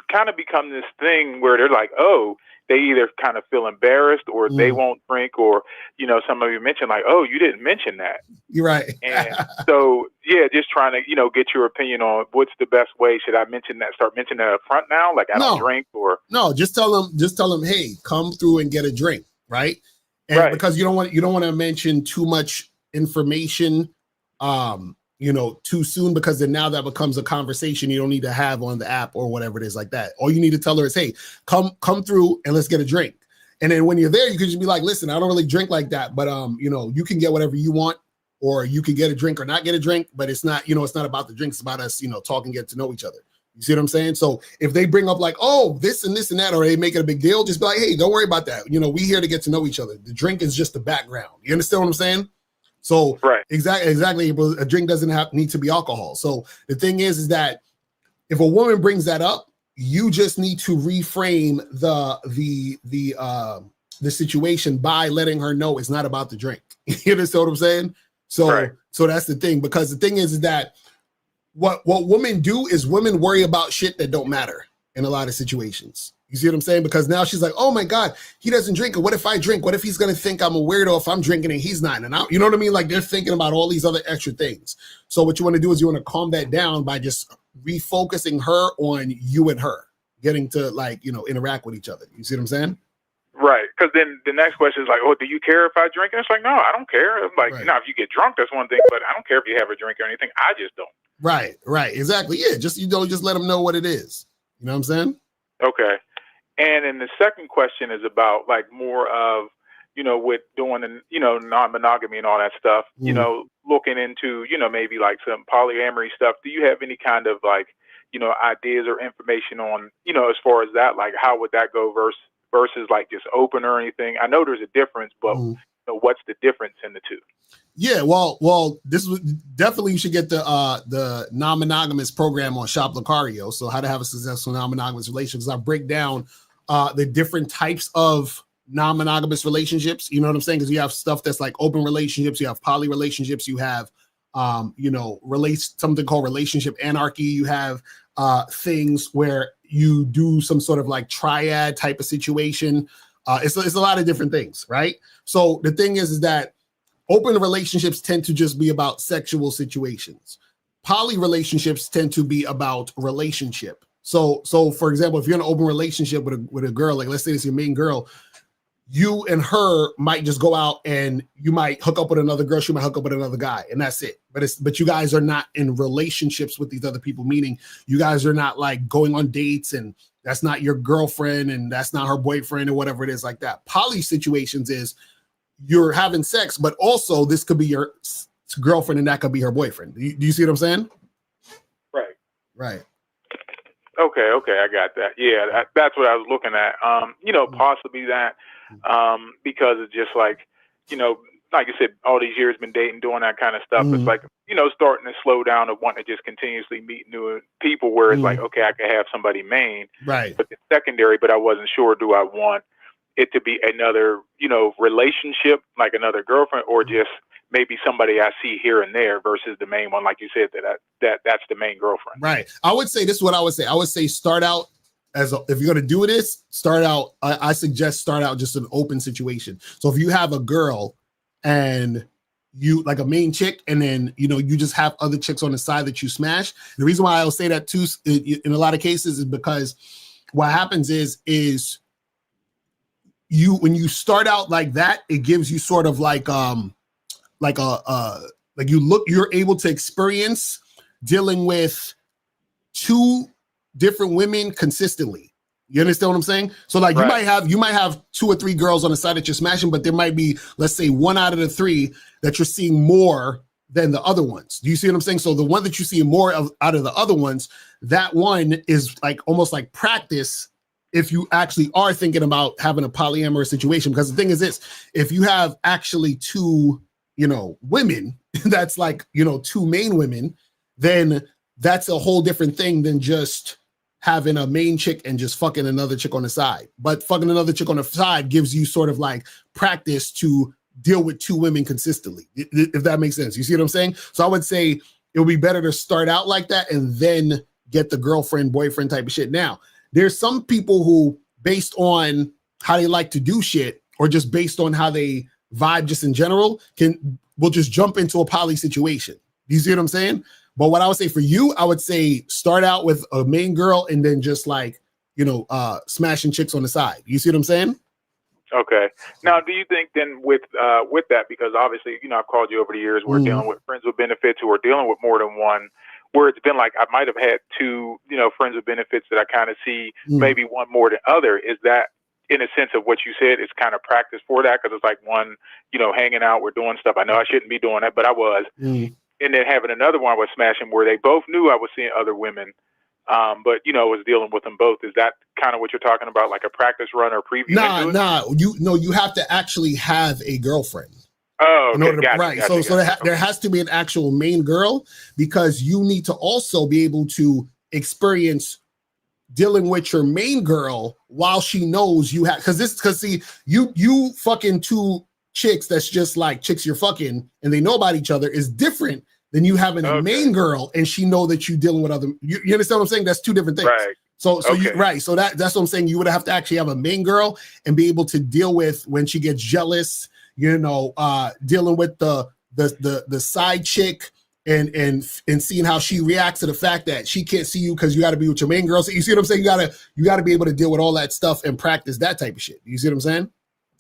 kind of become this thing where they're like, oh, they either kind of feel embarrassed or they won't drink, or, you know, some of you mentioned like, oh, you didn't mention that. You're right. And so, yeah, just trying to, you know, get your opinion on what's the best way. Should I mention that, start mentioning that up front now? Like I don't drink, or? No, just tell them, hey, come through and get a drink. Right. And because you don't want to mention too much information, you know, too soon, because then now that becomes a conversation you don't need to have on the app or whatever it is like that. All you need to tell her is, hey, come through and let's get a drink. And then when you're there, you can just be like, listen, I don't really drink like that, but you know, you can get whatever you want, or you can get a drink or not get a drink, but it's not, you know, it's not about the drinks, it's about us, you know, talking, get to know each other. You see what I'm saying? So if they bring up like, oh, this and this and that, or they make it a big deal, just be like, hey, don't worry about that. You know, we here to get to know each other. The drink is just the background. You understand what I'm saying? So exactly. A drink doesn't need to be alcohol. So the thing is that if a woman brings that up, you just need to reframe the situation by letting her know it's not about the drink. You understand what I'm saying? So so that's the thing, because the thing is that what women do is women worry about shit that don't matter in a lot of situations. You see what I'm saying? Because now she's like, oh my God, he doesn't drink. What if I drink? What if he's going to think I'm a weirdo if I'm drinking and he's not? And you know what I mean? Like they're thinking about all these other extra things. So what you want to do is you want to calm that down by just refocusing her on you and her getting to, like, you know, interact with each other. You see what I'm saying? Right. Because then the next question is like, oh, do you care if I drink? And it's like, no, I don't care. Like, you know, if you get drunk, that's one thing, but I don't care if you have a drink or anything. I just don't. Right. Exactly. Yeah. Just, you know, just let them know what it is. You know what I'm saying? Okay. And then the second question is about like more of, you know, with doing, you know, non-monogamy and all that stuff, you know, looking into, you know, maybe like some polyamory stuff. Do you have any kind of like, you know, ideas or information on, you know, as far as that, like how would that go versus like just open or anything? I know there's a difference, but you know, what's the difference in the two? Yeah, well, this was definitely, you should get the non-monogamous program on Shop Locario. So how to have a successful non-monogamous relationship. I break down the different types of non-monogamous relationships. You know what I'm saying? Because you have stuff that's like open relationships, you have poly relationships, you have you know, something called relationship anarchy. You have things where you do some sort of like triad type of situation. It's a lot of different things, right? So the thing is that open relationships tend to just be about sexual situations. Poly relationships tend to be about relationship. So for example, if you're in an open relationship with a girl, like let's say it's your main girl, you and her might just go out and you might hook up with another girl, she might hook up with another guy, and that's it. But you guys are not in relationships with these other people, meaning you guys are not like going on dates, and that's not your girlfriend and that's not her boyfriend or whatever it is like that. Poly situations is you're having sex, but also this could be your girlfriend and that could be her boyfriend. Do you see what I'm saying? Right. Okay, I got that. Yeah, that's what I was looking at. You know, possibly that, because it's just like, you know, like I said, all these years been dating, doing that kind of stuff. It's like, you know, starting to slow down of wanting to just continuously meet new people where it's like, okay, I could have somebody main, right? But it's secondary, but I wasn't sure, do I want it to be another, you know, relationship, like another girlfriend, or just maybe somebody I see here and there versus the main one, like you said, that's the main girlfriend. Right. I would say this is what I would say. I would say start out if you're going to do this, start out. I suggest start out just an open situation. So if you have a girl and you like a main chick, and then, you know, you just have other chicks on the side that you smash. The reason why I'll say that too, in a lot of cases, is because what happens is when you start out like that, it gives you sort of like you're able to experience dealing with two different women consistently. You understand what I'm saying? So like Right. you might have 2 or 3 girls on the side that you're smashing, but there might be, let's say, 1 out of the 3 that you're seeing more than the other ones. Do you see what I'm saying? So the one that you see more of out of the other ones, that one is like almost like practice if you actually are thinking about having a polyamorous situation. Because the thing is this, if you have actually 2, women, that's like, 2 main women, then that's a whole different thing than just having a main chick and just fucking another chick on the side. But fucking another chick on the side gives you sort of like practice to deal with 2 women consistently, if that makes sense. You see what I'm saying? So I would say it would be better to start out like that and then get the girlfriend, boyfriend type of shit. Now, there's some people who, based on how they like to do shit or just based on how they vibe just in general, will just jump into a poly situation. You see what I'm saying? But what I would say for you, I would say start out with a main girl and then just like, smashing chicks on the side. You see what I'm saying? Okay. Now, do you think then with that, because obviously, I've called you over the years, we're dealing with friends with benefits who are dealing with more than one, where it's been like I might have had 2, friends with benefits that I kind of see maybe one more than other. Is that in a sense of what you said, it's kind of practice for that? Because it's like one, hanging out, we're doing stuff. I know I shouldn't be doing that, but I was. And then having another one I was smashing where they both knew I was seeing other women, but was dealing with them both. Is that kind of what you're talking about, like a practice run or preview? You have to actually have a girlfriend. Oh, okay. Gotcha. So there has to be an actual main girl, because you need to also be able to experience dealing with your main girl while she knows you have, because you fucking 2 chicks that's just like chicks you're fucking and they know about each other is different than you having a main girl and she know that you dealing with other. You understand what I'm saying? That's 2 different things. Right. So that's what I'm saying. You would have to actually have a main girl and be able to deal with when she gets jealous, dealing with the side chick and seeing how she reacts to the fact that she can't see you because you got to be with your main girl. So you see what I'm saying? You got to be able to deal with all that stuff and practice that type of shit. You see what I'm saying?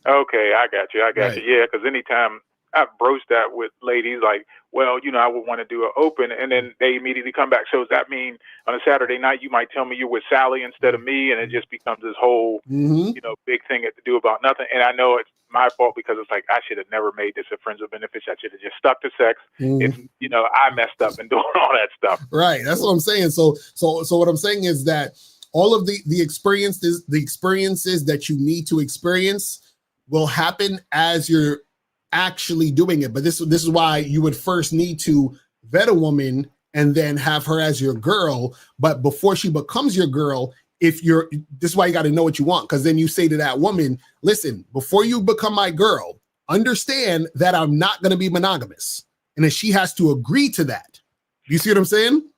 Okay, I got you. Yeah, because anytime I broach that with ladies, like, well, I would want to do an open, and then they immediately come back. So does that mean on a Saturday night you might tell me you're with Sally instead of me, and it just becomes this whole, big thing to do about nothing? And I know it's my fault because it's like I should have never made this a friends with benefits. I should have just stuck to sex. It's I messed up in doing all that stuff. Right. That's what I'm saying. So what I'm saying is that all of the experiences that you need to experience will happen as you're actually doing it. But this is why you would first need to vet a woman and then have her as your girl. But before she becomes your girl, this is why you got to know what you want. Because then you say to that woman, listen, before you become my girl, understand that I'm not going to be monogamous. And then she has to agree to that. You see what I'm saying?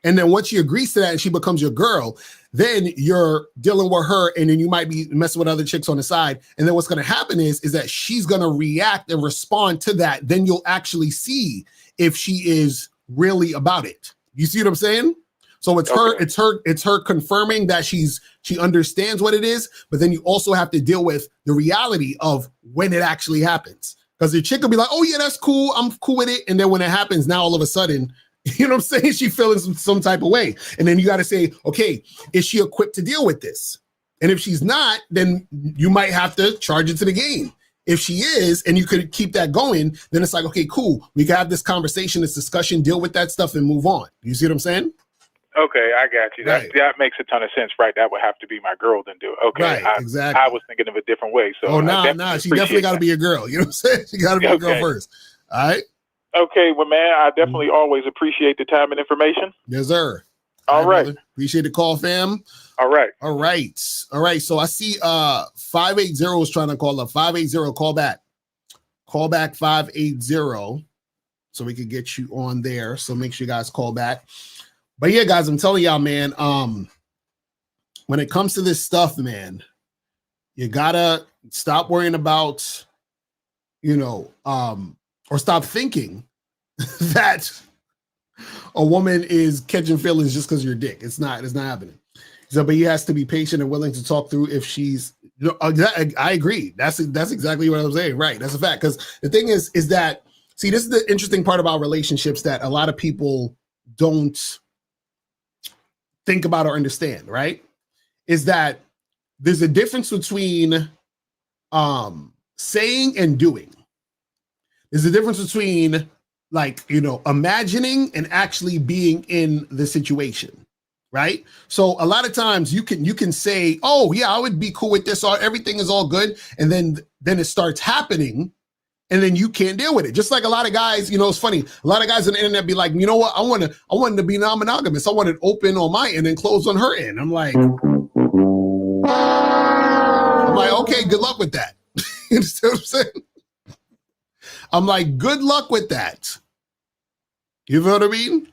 And then once she agrees to that and she becomes your girl, then you're dealing with her and then you might be messing with other chicks on the side. And then what's going to happen is that she's going to react and respond to that. Then you'll actually see if she is really about it. You see what I'm saying? So it's her confirming that she understands what it is, but then you also have to deal with the reality of when it actually happens. Because the chick will be like, oh yeah, that's cool. I'm cool with it. And then when it happens, now all of a sudden, you know what I'm saying? She feeling some type of way. And then you got to say, okay, is she equipped to deal with this? And if she's not, then you might have to charge it to the game. If she is, and you could keep that going, then it's like, okay, cool. We can have this conversation, this discussion, deal with that stuff and move on. You see what I'm saying? Okay, I got you. Right. That makes a ton of sense, right? That would have to be my girl then do it. Okay, right, exactly. I was thinking of a different way. So she definitely got to be your girl. You know what I'm saying? She got to be your girl first. All right? Okay, well, man, I definitely always appreciate the time and information. Yes, sir. All right. Brother. Appreciate the call, fam. All right. So I see 580 is trying to call up. 580, call back. Call back 580 so we can get you on there. So make sure you guys call back. But yeah, guys, I'm telling y'all, man, when it comes to this stuff, man, you gotta stop worrying about, or stop thinking that a woman is catching feelings just because you're a dick. It's not happening. So, but he has to be patient and willing to talk through if she's, I agree. That's exactly what I was saying. Right. That's a fact. Because the thing is that, see, this is the interesting part about relationships that a lot of people don't think about or understand, right? is that there's a difference between saying and doing. There's a difference between, like, you know, imagining and actually being in the situation, right? So a lot of times you can say, oh yeah, I would be cool with this, or everything is all good, and then it starts happening, and then you can't deal with it. Just like a lot of guys, you know, it's funny. A lot of guys on the internet be like, you know what? I wanted to be non-monogamous. I want it open on my end and closed on her end. I'm like, okay, good luck with that. You understand what I'm saying? I'm like, good luck with that. You know what I mean?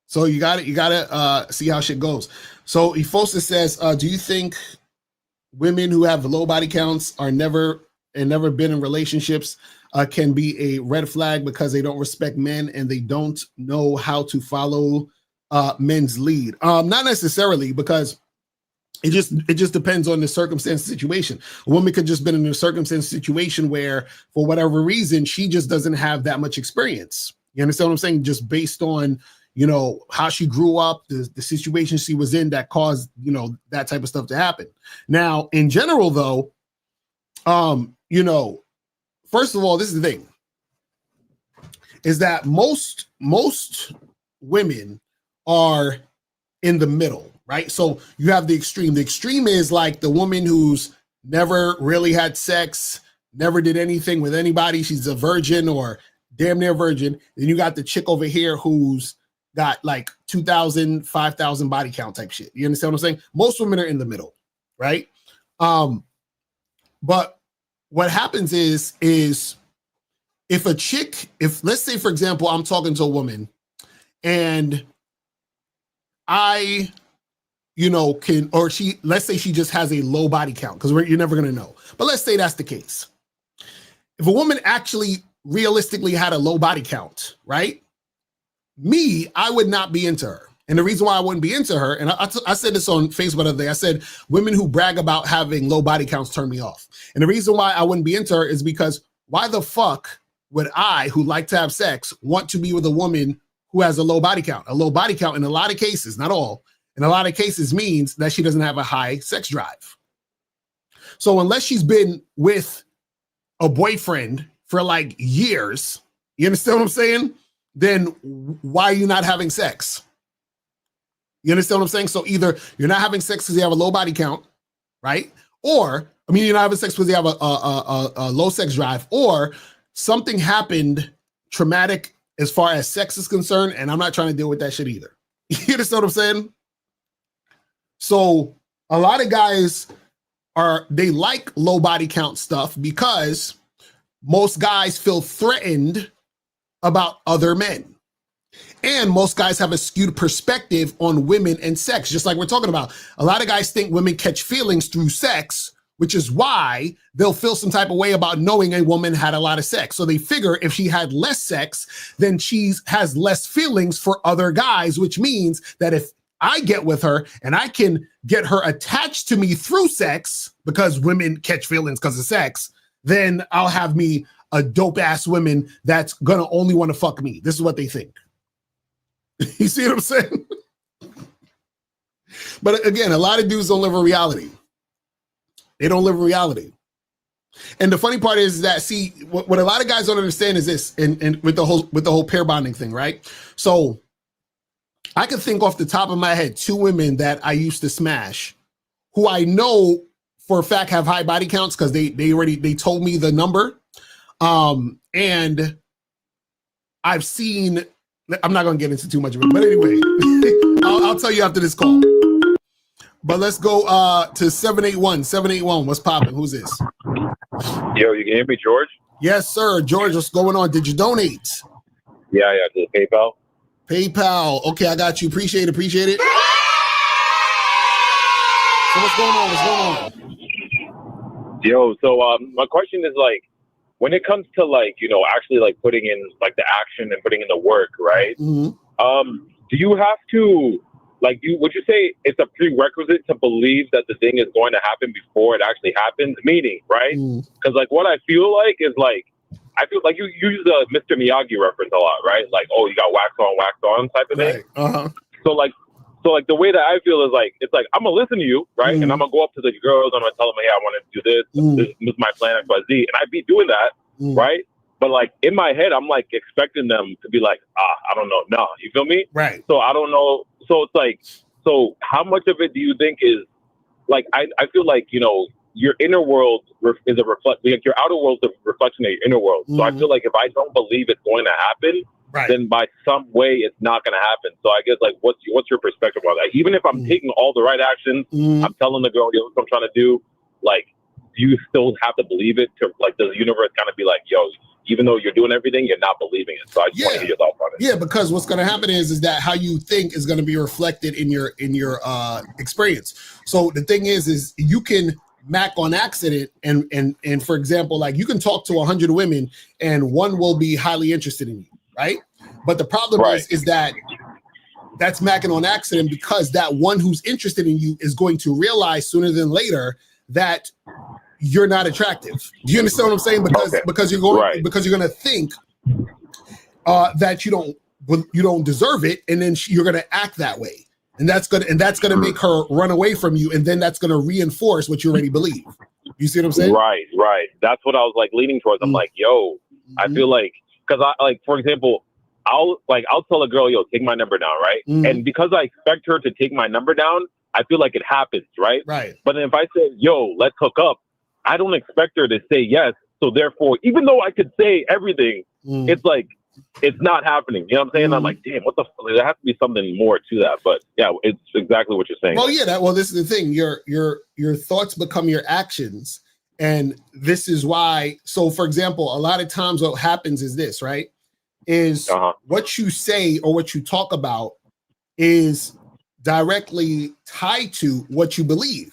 So you gotta see how shit goes. So Efosa says, do you think women who have low body counts are never been in relationships can be a red flag because they don't respect men and they don't know how to follow men's lead? Not necessarily, because it just depends on the circumstance situation. A woman could just been in a circumstance situation where, for whatever reason, she just doesn't have that much experience. You understand what I'm saying? Just based on, you know, how she grew up, the situation she was in that caused, you know, that type of stuff to happen. Now, in general, though, you know, first of all, this is the thing, is that most women are in the middle, right? So you have the extreme. The extreme is like the woman who's never really had sex, never did anything with anybody. She's a virgin or damn near virgin. Then you got the chick over here who's got like 2,000, 5,000 body count type shit. You understand what I'm saying? Most women are in the middle, right? But what happens is if let's say, for example, I'm talking to a woman and I, you know, let's say she just has a low body count, because you're never going to know. But let's say that's the case. If a woman actually realistically had a low body count, right? I would not be into her. And the reason why I wouldn't be into her, and I said this on Facebook the other day, I said, women who brag about having low body counts turn me off. And the reason why I wouldn't be into her is because why the fuck would I, who like to have sex, want to be with a woman who has a low body count? A low body count in a lot of cases, not all, in a lot of cases means that she doesn't have a high sex drive. So unless she's been with a boyfriend for like years, you understand what I'm saying? Then why are you not having sex? You understand what I'm saying? So either you're not having sex because you have a low body count, right? Or, I mean, you're not having sex because you have a low sex drive, or something happened traumatic as far as sex is concerned, and I'm not trying to deal with that shit either. You understand what I'm saying? So a lot of guys they like low body count stuff because most guys feel threatened about other men. And most guys have a skewed perspective on women and sex, just like we're talking about. A lot of guys think women catch feelings through sex, which is why they'll feel some type of way about knowing a woman had a lot of sex. So they figure if she had less sex, then she has less feelings for other guys, which means that if I get with her and I can get her attached to me through sex, because women catch feelings because of sex, then I'll have me a dope ass woman that's gonna only want to fuck me. This is what they think. You see what I'm saying? But again, a lot of dudes don't live in reality. They don't live in reality. And the funny part is that, see, what a lot of guys don't understand is this, and with the whole pair bonding thing, right? So I can think off the top of my head 2 women that I used to smash, who I know for a fact have high body counts because they told me the number. And I've seen, I'm not going to get into too much of it, but anyway, I'll tell you after this call. But let's go to 781. 781, what's popping? Who's this? Yo, you can hear me, George? Yes, sir. George, what's going on? Did you donate? Yeah, to PayPal. PayPal. Okay, I got you. Appreciate it. So what's going on? Yo, so my question is, like, when it comes to, like, you know, actually, like, putting in, like, the action and putting in the work, right? Mm-hmm. Do you have to, like, would you say it's a prerequisite to believe that the thing is going to happen before it actually happens? Meaning, right? Because, like, what I feel like is, like, I feel like you use the Mr. Miyagi reference a lot, right? Like, oh, you got wax on type of thing. Uh-huh. So, like, So like the way that I feel is like, it's like, I'm gonna listen to you, right? And I'm gonna go up to the girls, I'm gonna tell them, hey, I want to do this. This is my plan, X, Y, Z. And I'd be doing that, right? But like in my head, I'm like expecting them to be like, I don't know. No, you feel me? Right. So I don't know. So it's like, so how much of it do you think is like, I feel like, you know, your inner world is a like your outer world is a reflection of your inner world. So I feel like if I don't believe it's going to happen, then by some way it's not going to happen. So I guess like, what's your perspective on that? Even if I'm taking all the right actions, I'm telling the girl, what I'm trying to do, like, do you still have to believe it to like, does the universe kind of be like, yo, even though you're doing everything, you're not believing it. So I just want to hear your thoughts on it. Yeah, because what's going to happen is that how you think is going to be reflected in your experience. So the thing is you can mac on accident and for example, like you can talk to 100 women and one will be highly interested in you, right? But the problem is that that's macking on accident because that one who's interested in you is going to realize sooner than later that you're not attractive. Do you understand what I'm saying? Because you're going because you're going to think that you don't deserve it, and then you're going to act that way, and that's going to make her run away from you, and then that's going to reinforce what you already believe. You see what I'm saying? Right. That's what I was like leaning towards. I'm like, yo, I feel like because I like, for example, I'll tell a girl, yo, take my number down, right? And because I expect her to take my number down, I feel like it happens, right? Right. But then if I say, yo, let's hook up, I don't expect her to say yes. So therefore, even though I could say everything, it's like, it's not happening. You know what I'm saying? I'm like, damn, what the fuck? There has to be something more to that. But yeah, it's exactly what you're saying. Well, yeah, this is the thing. Your thoughts become your actions. And this is why, so for example, a lot of times what happens is this, right? Is what you say or what you talk about is directly tied to what you believe.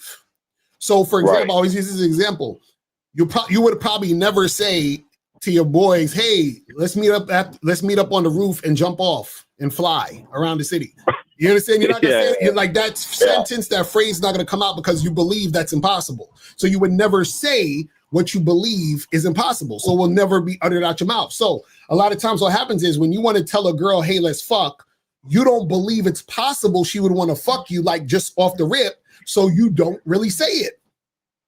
So, for example, I always use this example. You would probably never say to your boys, "Hey, let's meet up on the roof and jump off and fly around the city." You understand? You're not gonna say it, like that sentence, that phrase is not gonna come out because you believe that's impossible. So you would never say what you believe is impossible. So it will never be uttered out your mouth. So a lot of times what happens is when you want to tell a girl, "Hey, let's fuck," you don't believe it's possible she would want to fuck you like just off the rip. So you don't really say it.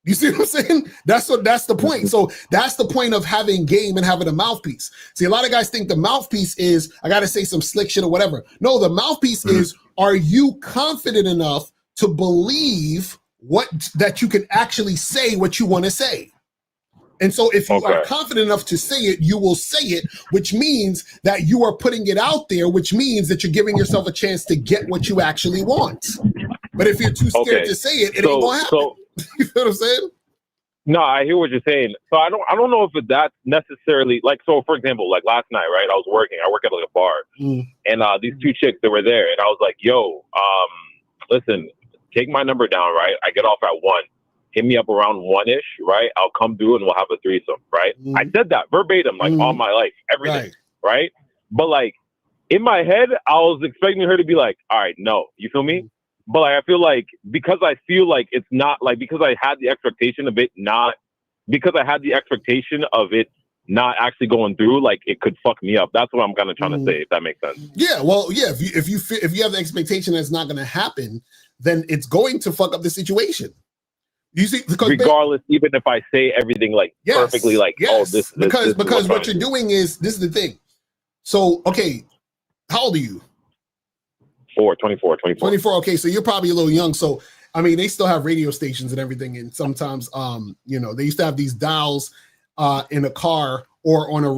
You see what I'm saying? That's the point. So that's the point of having game and having a mouthpiece. See, a lot of guys think the mouthpiece is, I got to say some slick shit or whatever. No, the mouthpiece is, are you confident enough to believe that you can actually say what you want to say? And so if you are confident enough to say it, you will say it, which means that you are putting it out there, which means that you're giving yourself a chance to get what you actually want. But if you're too scared to say it, it ain't gonna happen. You feel what I'm saying? No, I hear what you're saying. So I don't know if that's necessarily like, so for example, like last night, right? I work at like a bar, and these two chicks that were there, and I was like, yo, listen, take my number down, right? I get off at 1. Hit me up around 1-ish, right? I'll come through and we'll have a threesome, right? I said that verbatim, like all my life, everything, right? But like in my head, I was expecting her to be like, all right, no, you feel me? But like, I feel like because I feel like it's not like, because I had the expectation of it not actually going through, like it could fuck me up. That's what I'm kind of trying to say, if that makes sense. Yeah, well, yeah. If you have the expectation that it's not going to happen, then it's going to fuck up the situation. You see, because regardless, even if I say everything like perfectly, like this because what you're doing is, this is the thing. So okay, how old are you? 24. Okay, so you're probably a little young. So I mean, they still have radio stations and everything, and sometimes they used to have these dials in a car or on a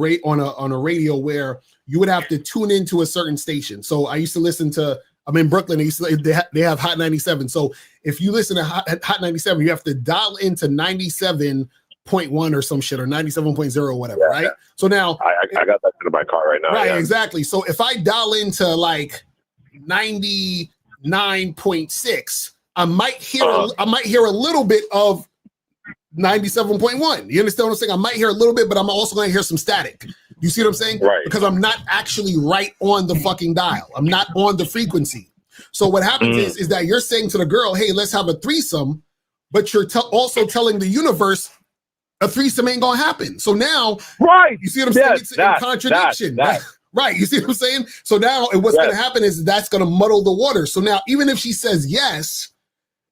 radio where you would have to tune into a certain station. So I used to listen to, I'm in Brooklyn, they have Hot 97. So if you listen to Hot 97, you have to dial into 97.1 or some shit, or 97.0 or whatever, right? Yeah. So now I got that in my car right now. Right, exactly. So if I dial into like 99.6, I might hear a little bit of 97.1. You understand what I'm saying? I might hear a little bit, but I'm also going to hear some static. You see what I'm saying? Right. Because I'm not actually right on the fucking dial. I'm not on the frequency. So what happens is that you're saying to the girl, "Hey, let's have a threesome," but you're also telling the universe a threesome ain't going to happen. So now, you see what I'm saying? It's in contradiction. Right. You see what I'm saying? So now what's going to happen is that's going to muddle the water. So now, even if she says yes,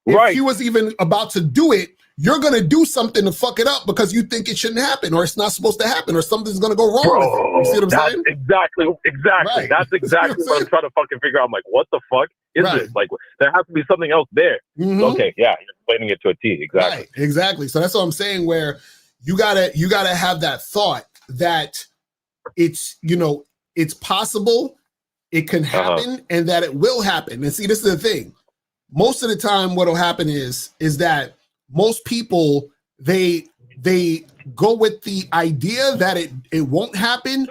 if she was even about to do it, you're going to do something to fuck it up because you think it shouldn't happen or it's not supposed to happen or something's going to go wrong with it. You see what I'm saying? Exactly. Right. That's exactly what I'm trying to fucking figure out. I'm like, what the fuck is this? Like, there has to be something else there. Okay, yeah, you're explaining it to a T. Exactly. Right. Exactly. So that's what I'm saying, where you gotta have that thought that it's, you know, it's possible, it can happen, and that it will happen. And see, this is the thing. Most of the time, what'll happen is that most people they go with the idea that it won't happen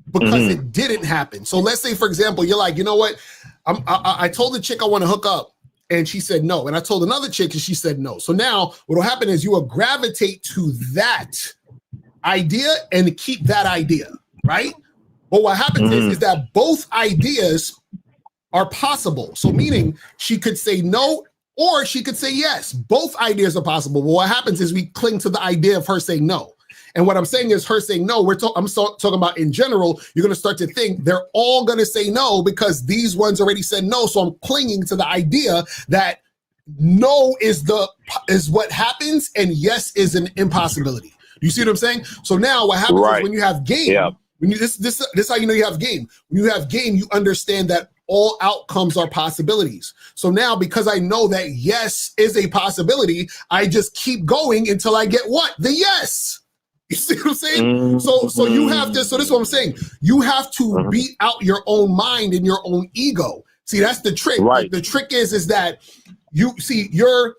because it didn't happen. So let's say, for example, you're like, you know what? I told the chick I want to hook up, and she said no. And I told another chick, and she said no. So now what'll happen is you will gravitate to that idea and keep that idea, right? But what happens is that both ideas are possible. So meaning she could say no or she could say yes. Both ideas are possible. But what happens is we cling to the idea of her saying no. And what I'm saying is her saying no, I'm talking about in general, you're going to start to think they're all going to say no because these ones already said no. So I'm clinging to the idea that no is what happens and yes is an impossibility. Do you see what I'm saying? So now what happens is when you have game, when you this is how you know you have game. When you have game, you understand that all outcomes are possibilities. So now, because I know that yes is a possibility, I just keep going until I get what? The yes. You see what I'm saying? So you have to, so this is what I'm saying. You have to beat out your own mind and your own ego. See, that's the trick. Right. The trick is that you see you're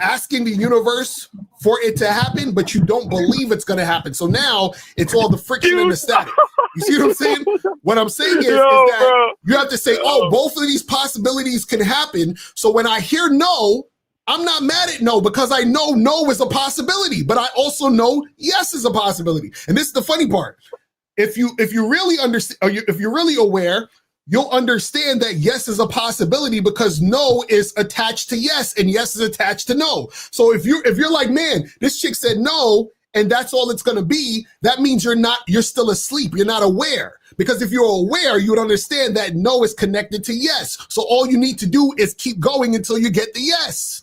asking the universe for it to happen, but you don't believe it's going to happen. So now it's all the friction and the static. You see what I'm saying? What I'm saying is that you have to say, oh, both of these possibilities can happen. So when I hear no, I'm not mad at no because I know no is a possibility, but I also know yes is a possibility. And this is the funny part. If you really understand, or if you're really aware, you'll understand that yes is a possibility because no is attached to yes and yes is attached to no. So if you're like, man, this chick said no and that's all it's going to be, that means you're still asleep. You're not aware. Because if you're aware, you would understand that no is connected to yes. So all you need to do is keep going until you get the yes.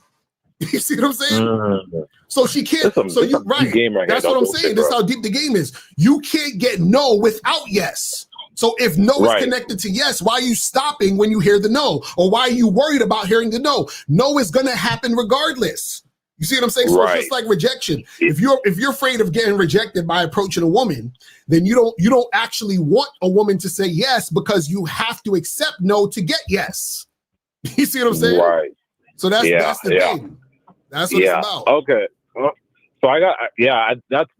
You see what I'm saying? So she can't. So you right. That's what I'm saying. This is how deep the game is. You can't get no without yes. So if no is connected to yes, why are you stopping when you hear the no? Or why are you worried about hearing the no? No is gonna happen regardless. You see what I'm saying? So it's just like rejection. If you're afraid of getting rejected by approaching a woman, then you don't actually want a woman to say yes because you have to accept no to get yes. You see what I'm saying? Right. So that's the thing. That's what it's about. Okay. So I got that's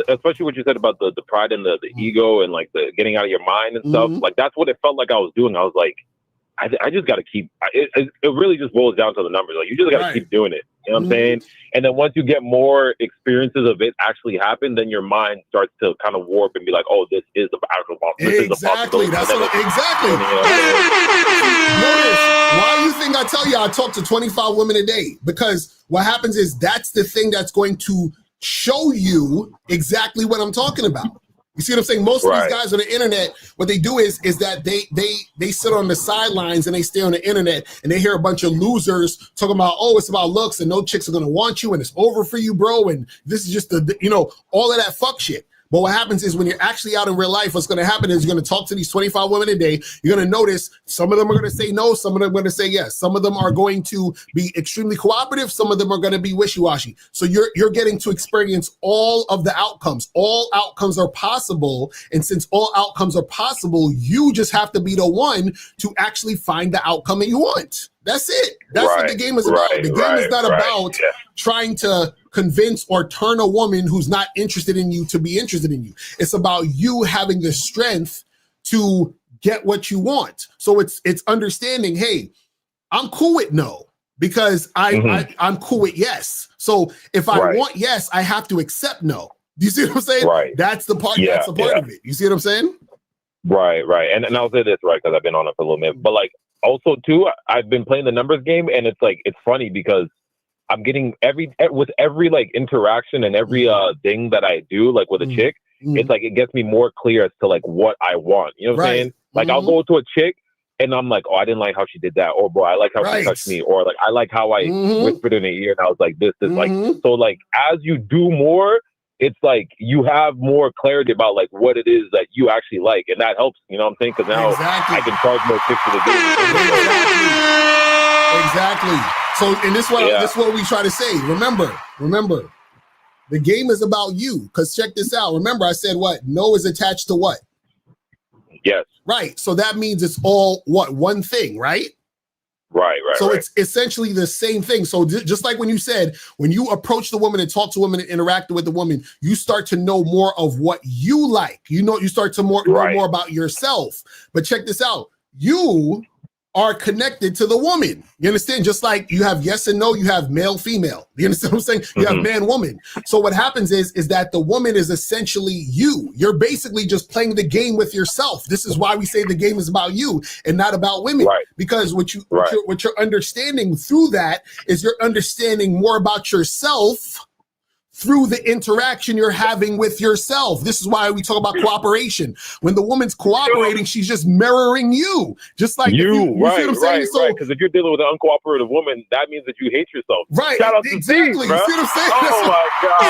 especially what you said about the pride and the ego and like the getting out of your mind and stuff. Like that's what it felt like I was doing. I was like, I just got to keep. It really just boils down to the numbers. Like you just got to keep doing it. You know what I'm saying? And then once you get more experiences of it actually happen, then your mind starts to kind of warp and be like, oh, this is the actual possibility. Exactly. That's exactly. Notice why you think I tell you I talk to 25 women a day? Because what happens is that's the thing that's going to show you exactly what I'm talking about. You see what I'm saying? Most of these guys on the internet, what they do is that they sit on the sidelines and they stay on the internet and they hear a bunch of losers talking about, oh, it's about looks and no chicks are gonna want you and it's over for you, bro. And this is just all of that fuck shit. But what happens is when you're actually out in real life, what's going to happen is you're going to talk to these 25 women a day. You're going to notice some of them are going to say no. Some of them are going to say yes. Some of them are going to be extremely cooperative. Some of them are going to be wishy-washy. So you're getting to experience all of the outcomes. All outcomes are possible. And since all outcomes are possible, you just have to be the one to actually find the outcome that you want. That's it. That's what the game is about. The game is not about trying to convince or turn a woman who's not interested in you to be interested in you. It's about you having the strength to get what you want. So it's understanding, hey, I'm cool with no because I'm cool with yes. So if I want yes, I have to accept no. Do you see what I'm saying? Right. That's the part. That's the part of it. You see what I'm saying? Right. And I'll say this because I've been on it for a little minute, but like also too, I've been playing the numbers game, and it's funny because I'm getting with every like interaction and every thing that I do like with a chick, it's like it gets me more clear as to like what I want. You know what I'm saying? Like I'll go to a chick and I'm like, oh, I didn't like how she did that, or boy, I like how she touched me, or like I like how I whispered in her ear and I was like this, like so. Like as you do more, it's like you have more clarity about like what it is that you actually like, and that helps. You know what I'm saying? Because now I can charge more chicks for the game. Exactly. So, and this is what we try to say. Remember, the game is about you. Because check this out. Remember, I said what? No is attached to what? Yes. Right. So that means it's all what? One thing, right? Right. So it's essentially the same thing. So just like when you said, when you approach the woman and talk to women and interact with the woman, you start to know more of what you like. You start to know more about yourself. But check this out. You are connected to the woman. You understand? Just like you have yes and no, you have male, female. You understand what I'm saying? You have man, woman. So what happens is that the woman is essentially you. You're basically just playing the game with yourself. This is why we say the game is about you and not about women. Right. Because what you're understanding through that is you're understanding more about yourself through the interaction you're having with yourself. This is why we talk about cooperation. When the woman's cooperating, she's just mirroring you. Just like you see what I'm saying? So, because if you're dealing with an uncooperative woman, that means that you hate yourself. Right. Shout out exactly. to Steve, you see what I'm saying? Oh my God.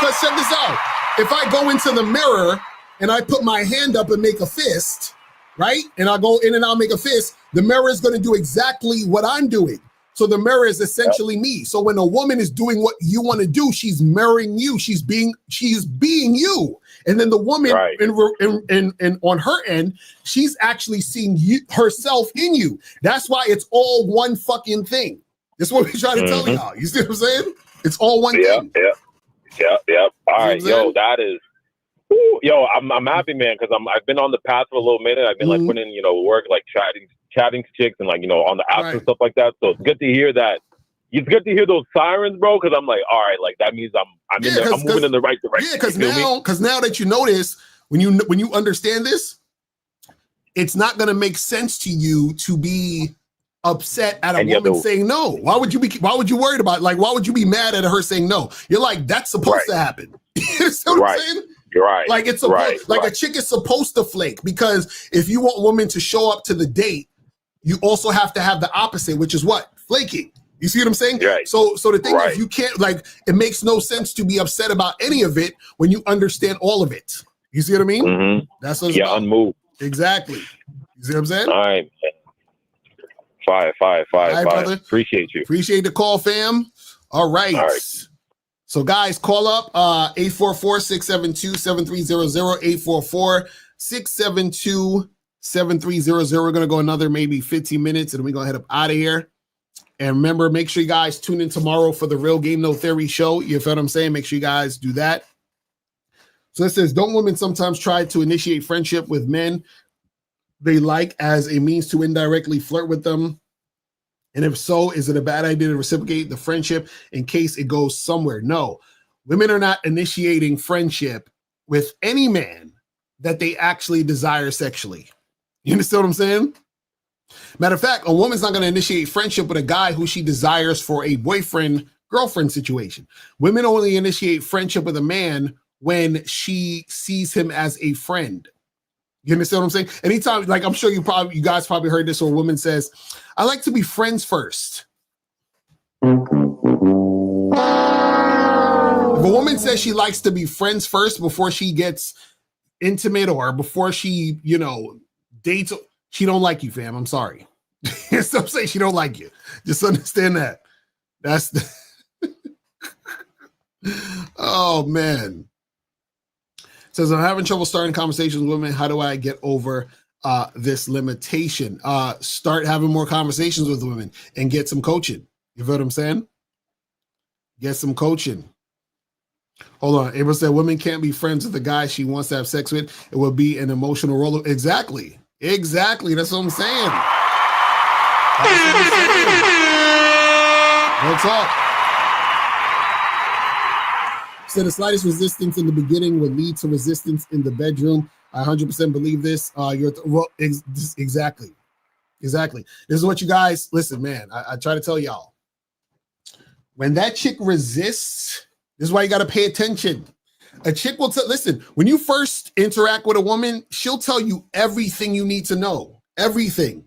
because check this out. If I go into the mirror and I put my hand up and make a fist, right? And I go in and I'll make a fist, the mirror is going to do exactly what I'm doing. So the mirror is essentially me. So when a woman is doing what you want to do, she's mirroring you. She's being you. And then the woman in on her end, she's actually seeing herself in you. That's why it's all one fucking thing. That's what we try to tell y'all. You see what I'm saying? It's all one thing. Yeah. All right, yo, that is. Yo, I'm happy, man, because I've been on the path for a little minute. I've been like putting in, work, like chatting to chicks and like, on the apps and stuff like that. So it's good to hear that. It's good to hear those sirens, bro, because I'm like, all right, like that means I'm moving in the right direction. Yeah, because now that you notice, when you understand this, it's not gonna make sense to you to be upset at a woman saying no. Why would you worry about it? Like, why would you be mad at her saying no? You're like, that's supposed to happen. You know what I'm saying? You're right. Like it's a chick is supposed to flake, because if you want a woman to show up to the date, you also have to have the opposite, which is what? Flaking. You see what I'm saying? Right. So the thing is, you can't, like, it makes no sense to be upset about any of it when you understand all of it. You see what I mean? Mm-hmm. That's what it's about. Unmoved. Exactly. You see what I'm saying? All right. Fire. Brother. Appreciate you. Appreciate the call, fam. All right. So guys, call up 844-672-7300, 844-672-7300. We're going to go another maybe 15 minutes and we're going to head up out of here. And remember, make sure you guys tune in tomorrow for the Real Game No Theory show. You feel what I'm saying? Make sure you guys do that. So it says, don't women sometimes try to initiate friendship with men they like as a means to indirectly flirt with them? And if so, is it a bad idea to reciprocate the friendship in case it goes somewhere? No, women are not initiating friendship with any man that they actually desire sexually. You understand what I'm saying? Matter of fact, a woman's not going to initiate friendship with a guy who she desires for a boyfriend-girlfriend situation. Women only initiate friendship with a man when she sees him as a friend. You understand what I'm saying? Anytime, like, I'm sure you guys probably heard this, or a woman says, I like to be friends first. If a woman says she likes to be friends first before she gets intimate or before she, dates, she don't like you, fam. I'm sorry. So I'm saying she don't like you. Just understand that. Oh, man. Says, I'm having trouble starting conversations with women. How do I get over this limitation? Start having more conversations with women and get some coaching. You feel what I'm saying? Get some coaching. Hold on. April said, women can't be friends with the guy she wants to have sex with. It will be an emotional roller. Exactly. That's what I'm saying. What's up? So the slightest resistance in the beginning would lead to resistance in the bedroom. I 100% believe this. Exactly. This is what you guys, listen, man, I try to tell y'all. When that chick resists, this is why you got to pay attention. A chick will listen, when you first interact with a woman, she'll tell you everything you need to know. Everything.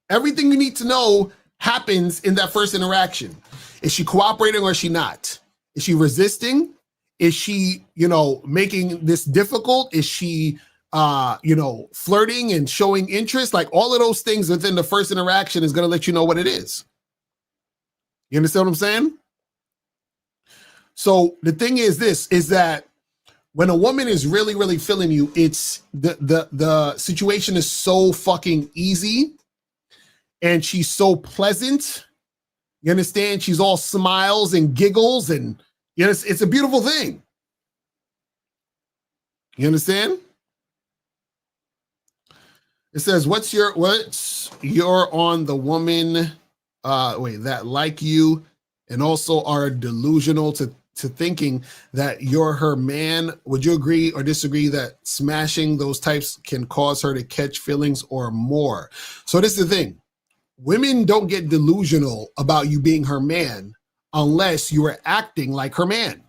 Everything you need to know happens in that first interaction. Is she cooperating or is she not? Is she resisting? Is she, making this difficult? Is she, flirting and showing interest? Like all of those things within the first interaction is going to let you know what it is. You understand what I'm saying? So the thing is that when a woman is really, really feeling you, it's the situation is so fucking easy and she's so pleasant. You understand? She's all smiles and giggles and it's a beautiful thing. You understand? It says, what's your on the woman that like you and also are delusional to thinking that you're her man. Would you agree or disagree that smashing those types can cause her to catch feelings or more? So this is the thing. Women don't get delusional about you being her man unless you are acting like her man.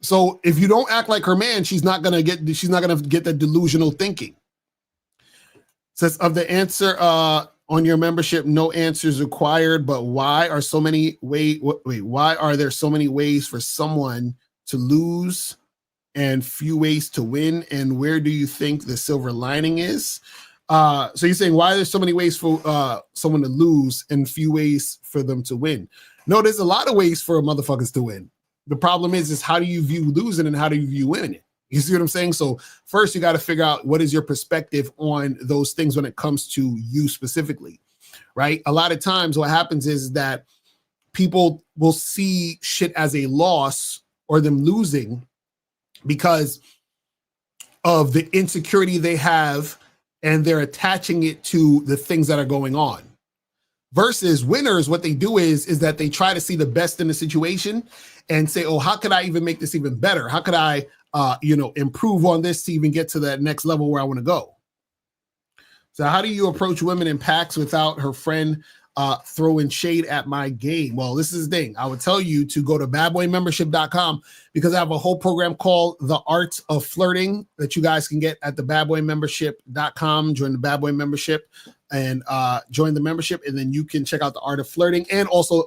So if you don't act like her man, she's not gonna get that delusional thinking. It says of the answer on your membership, no answers required, but why are so many why are there so many ways for someone to lose and few ways to win? And where do you think the silver lining is? So you're saying why there's so many ways for someone to lose and few ways for them to win? No, there's a lot of ways for motherfuckers to win. The problem is how do you view losing and how do you view winning? You see what I'm saying? So first you got to figure out what is your perspective on those things when it comes to you specifically, right? A lot of times what happens is that people will see shit as a loss or them losing because of the insecurity they have and they're attaching it to the things that are going on. Versus winners, what they do is that they try to see the best in the situation and say, oh, how could I even make this even better? How could I improve on this to even get to that next level where I want to go? So how do you approach women in packs without her friend throwing shade at my game? Well, this is the thing. I would tell you to go to badboymembership.com because I have a whole program called The Art of Flirting that you guys can get at the badboymembership.com. Join the Bad Boy membership and join the membership. And then you can check out The Art of Flirting and also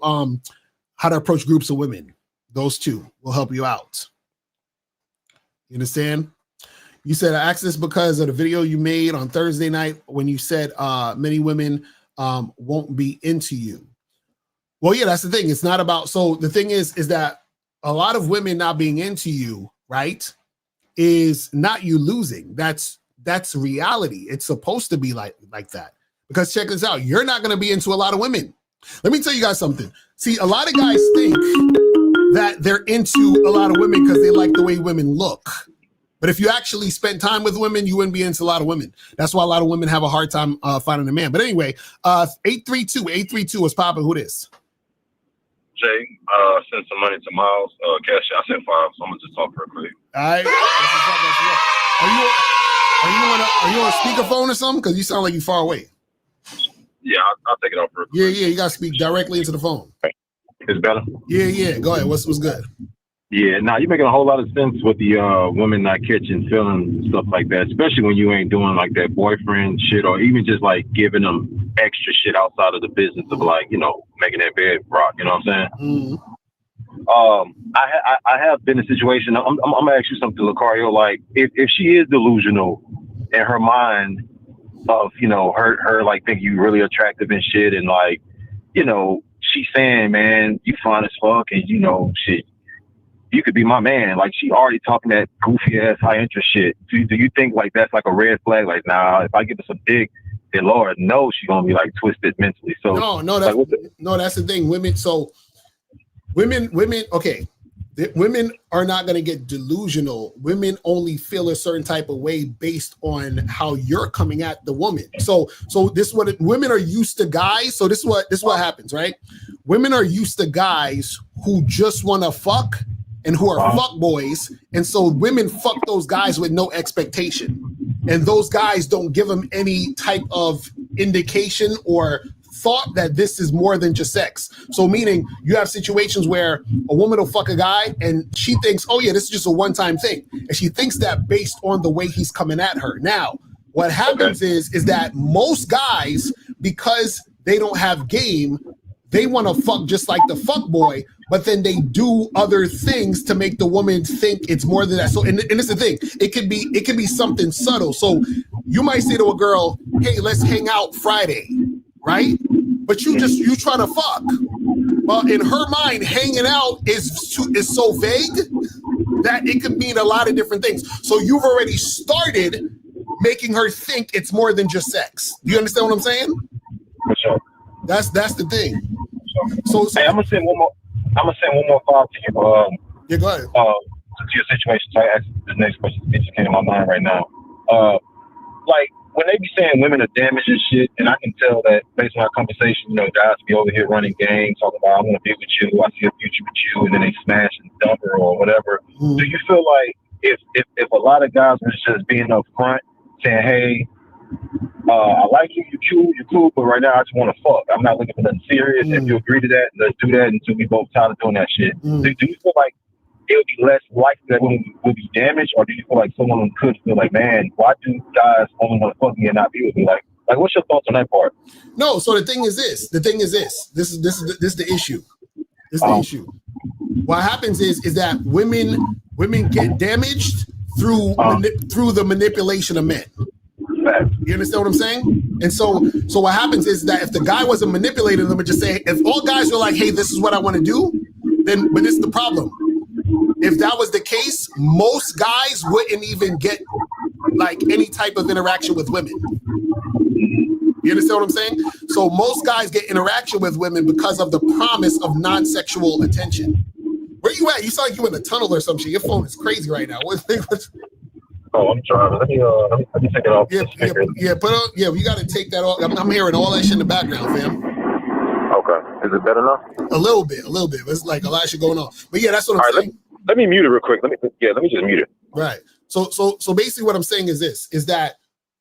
how to approach groups of women. Those two will help you out. You understand? You said I asked this because of the video you made on Thursday night when you said many women won't be into you. Well, yeah, that's the thing. It's not about, so the thing is that a lot of women not being into you, right, is not you losing. That's reality. It's supposed to be like that. Because check this out. You're not going to be into a lot of women. Let me tell you guys something. See, a lot of guys think that they're into a lot of women because they like the way women look. But if you actually spend time with women, you wouldn't be into a lot of women. That's why a lot of women have a hard time finding a man. But anyway, 832 is popping. Who this? Jay, send some money to Miles. Cash, I sent 5, so I'm gonna just talk real quick. All right. Are you on speakerphone or something? Because you sound like you're far away. Yeah, I'll take it off real quick. Yeah, you gotta speak directly into the phone. It's better? Yeah. Go ahead. What's good? Yeah, you're making a whole lot of sense with the women not catching feelings and stuff like that, especially when you ain't doing like that boyfriend shit or even just like giving them extra shit outside of the business of like, making that bed rock, you know what I'm saying? Mm-hmm. I have been in a situation, I'm gonna ask you something, Locario, like if she is delusional in her mind of, her like think you really attractive and shit and like, she's saying, man, you fine as fuck and shit. You could be my man. Like she already talking that goofy ass high interest shit. Do you think like that's like a red flag? Like, nah, if I give her some dick, then Lord knows she's gonna be like twisted mentally. So that's the thing. Women. Okay, women are not gonna get delusional. Women only feel a certain type of way based on how you're coming at the woman. So this is what women are used to guys. So this is what happens, right? Women are used to guys who just want to fuck and who are fuck boys. And so women fuck those guys with no expectation. And those guys don't give them any type of indication or thought that this is more than just sex. So meaning you have situations where a woman will fuck a guy and she thinks, oh yeah, this is just a one-time thing. And she thinks that based on the way he's coming at her. Now, what happens is that most guys, because they don't have game, they want to fuck just like the fuck boy, but then they do other things to make the woman think it's more than that. So, and this is the thing, it could be something subtle. So you might say to a girl, hey, let's hang out Friday, right? But you trying to fuck. Well, in her mind, hanging out is so vague that it could mean a lot of different things. So you've already started making her think it's more than just sex. Do you understand what I'm saying? For sure. That's the thing. So hey, I'm gonna send one more file to you. Yeah, go ahead. To your situation. So I asked the next question. It just came to my mind right now. Like when they be saying women are damaged and shit, and I can tell that based on our conversation, you know, guys be over here running games, talking about I want to be with you, I see a future with you, and then they smash and dump her or whatever. Mm-hmm. Do you feel like if a lot of guys were just being upfront, saying, hey, I like you, you're cool, but right now I just want to fuck. I'm not looking for nothing serious. If you agree to that, let's do that until we both tired of doing that shit. Do you feel like it would be less likely that women would be damaged, or do you feel like someone could feel like, man, why do guys only want to fuck me and not be with me? Like what's your thoughts on that part? No, so the thing is this. This is the issue. This is the issue. What happens is that women get damaged through the manipulation of men. You understand what I'm saying? And so what happens is that if the guy wasn't manipulating them and just say, if all guys were like, hey, this is what I want to do, then, but this is the problem. If that was the case, most guys wouldn't even get like any type of interaction with women. You understand what I'm saying? So most guys get interaction with women because of the promise of non-sexual attention. Where you at? You sound like you in a tunnel or some shit. Your phone is crazy right now. Oh, I'm trying. Let me take it off. Yeah, we got to take that off. I'm hearing all that shit in the background, fam. Okay. Is it better now? A little bit. It's like a lot of shit going on. But yeah, that's what I'm saying. Let me mute it real quick. Let me just mute it. Right. So basically what I'm saying is this, is that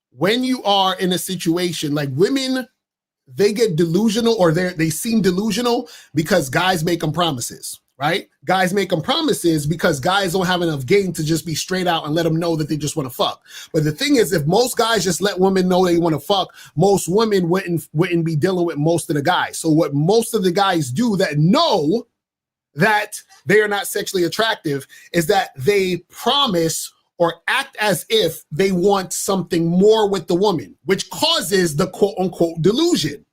when you are in a situation like women, they get delusional or they seem delusional because guys make them promises. Right? Guys make them promises because guys don't have enough game to just be straight out and let them know that they just want to fuck. But the thing is, if most guys just let women know they want to fuck, most women wouldn't be dealing with most of the guys. So what most of the guys do that know that they are not sexually attractive is that they promise or act as if they want something more with the woman, which causes the quote unquote delusion.